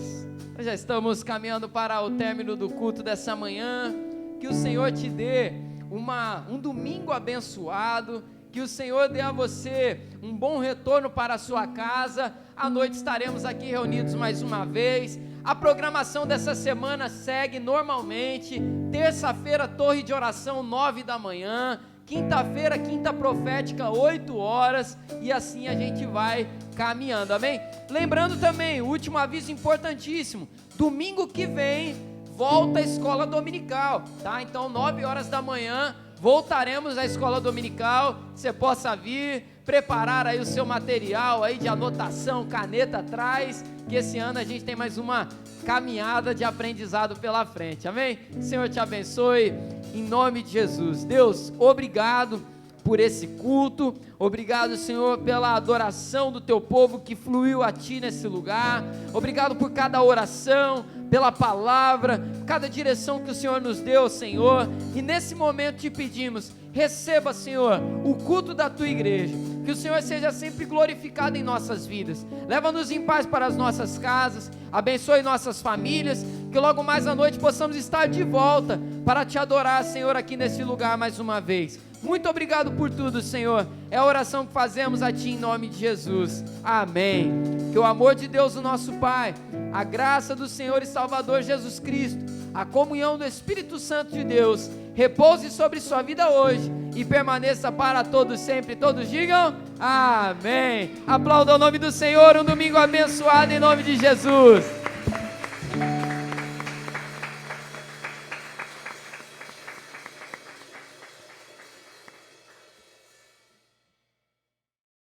Nós já estamos caminhando para o término do culto dessa manhã, que o Senhor te dê um domingo abençoado, que o Senhor dê a você um bom retorno para a sua casa. À noite estaremos aqui reunidos mais uma vez. A programação dessa semana segue normalmente. Terça-feira, torre de oração, 9 da manhã. Quinta-feira, quinta profética, 8 horas. E assim a gente vai caminhando, amém? Lembrando também, o último aviso importantíssimo. Domingo que vem, volta a escola dominical, tá? Então, 9 horas da manhã, voltaremos à escola dominical, você possa vir, preparar aí o seu material aí de anotação, caneta atrás, que esse ano a gente tem mais uma caminhada de aprendizado pela frente, amém? Senhor te abençoe, em nome de Jesus. Deus, obrigado por esse culto, obrigado, Senhor, pela adoração do teu povo que fluiu a ti nesse lugar, obrigado por cada oração, pela palavra, cada direção que o Senhor nos deu, Senhor, e nesse momento te pedimos, receba, Senhor, o culto da tua igreja, que o Senhor seja sempre glorificado em nossas vidas, leva-nos em paz para as nossas casas, abençoe nossas famílias, que logo mais à noite possamos estar de volta, para te adorar, Senhor, aqui nesse lugar mais uma vez. Muito obrigado por tudo, Senhor, é a oração que fazemos a ti em nome de Jesus, amém. Que o amor de Deus, o nosso Pai, a graça do Senhor e Salvador Jesus Cristo, a comunhão do Espírito Santo de Deus, repouse sobre sua vida hoje e permaneça para todos sempre. Todos digam amém. Aplauda o nome do Senhor, um domingo abençoado em nome de Jesus.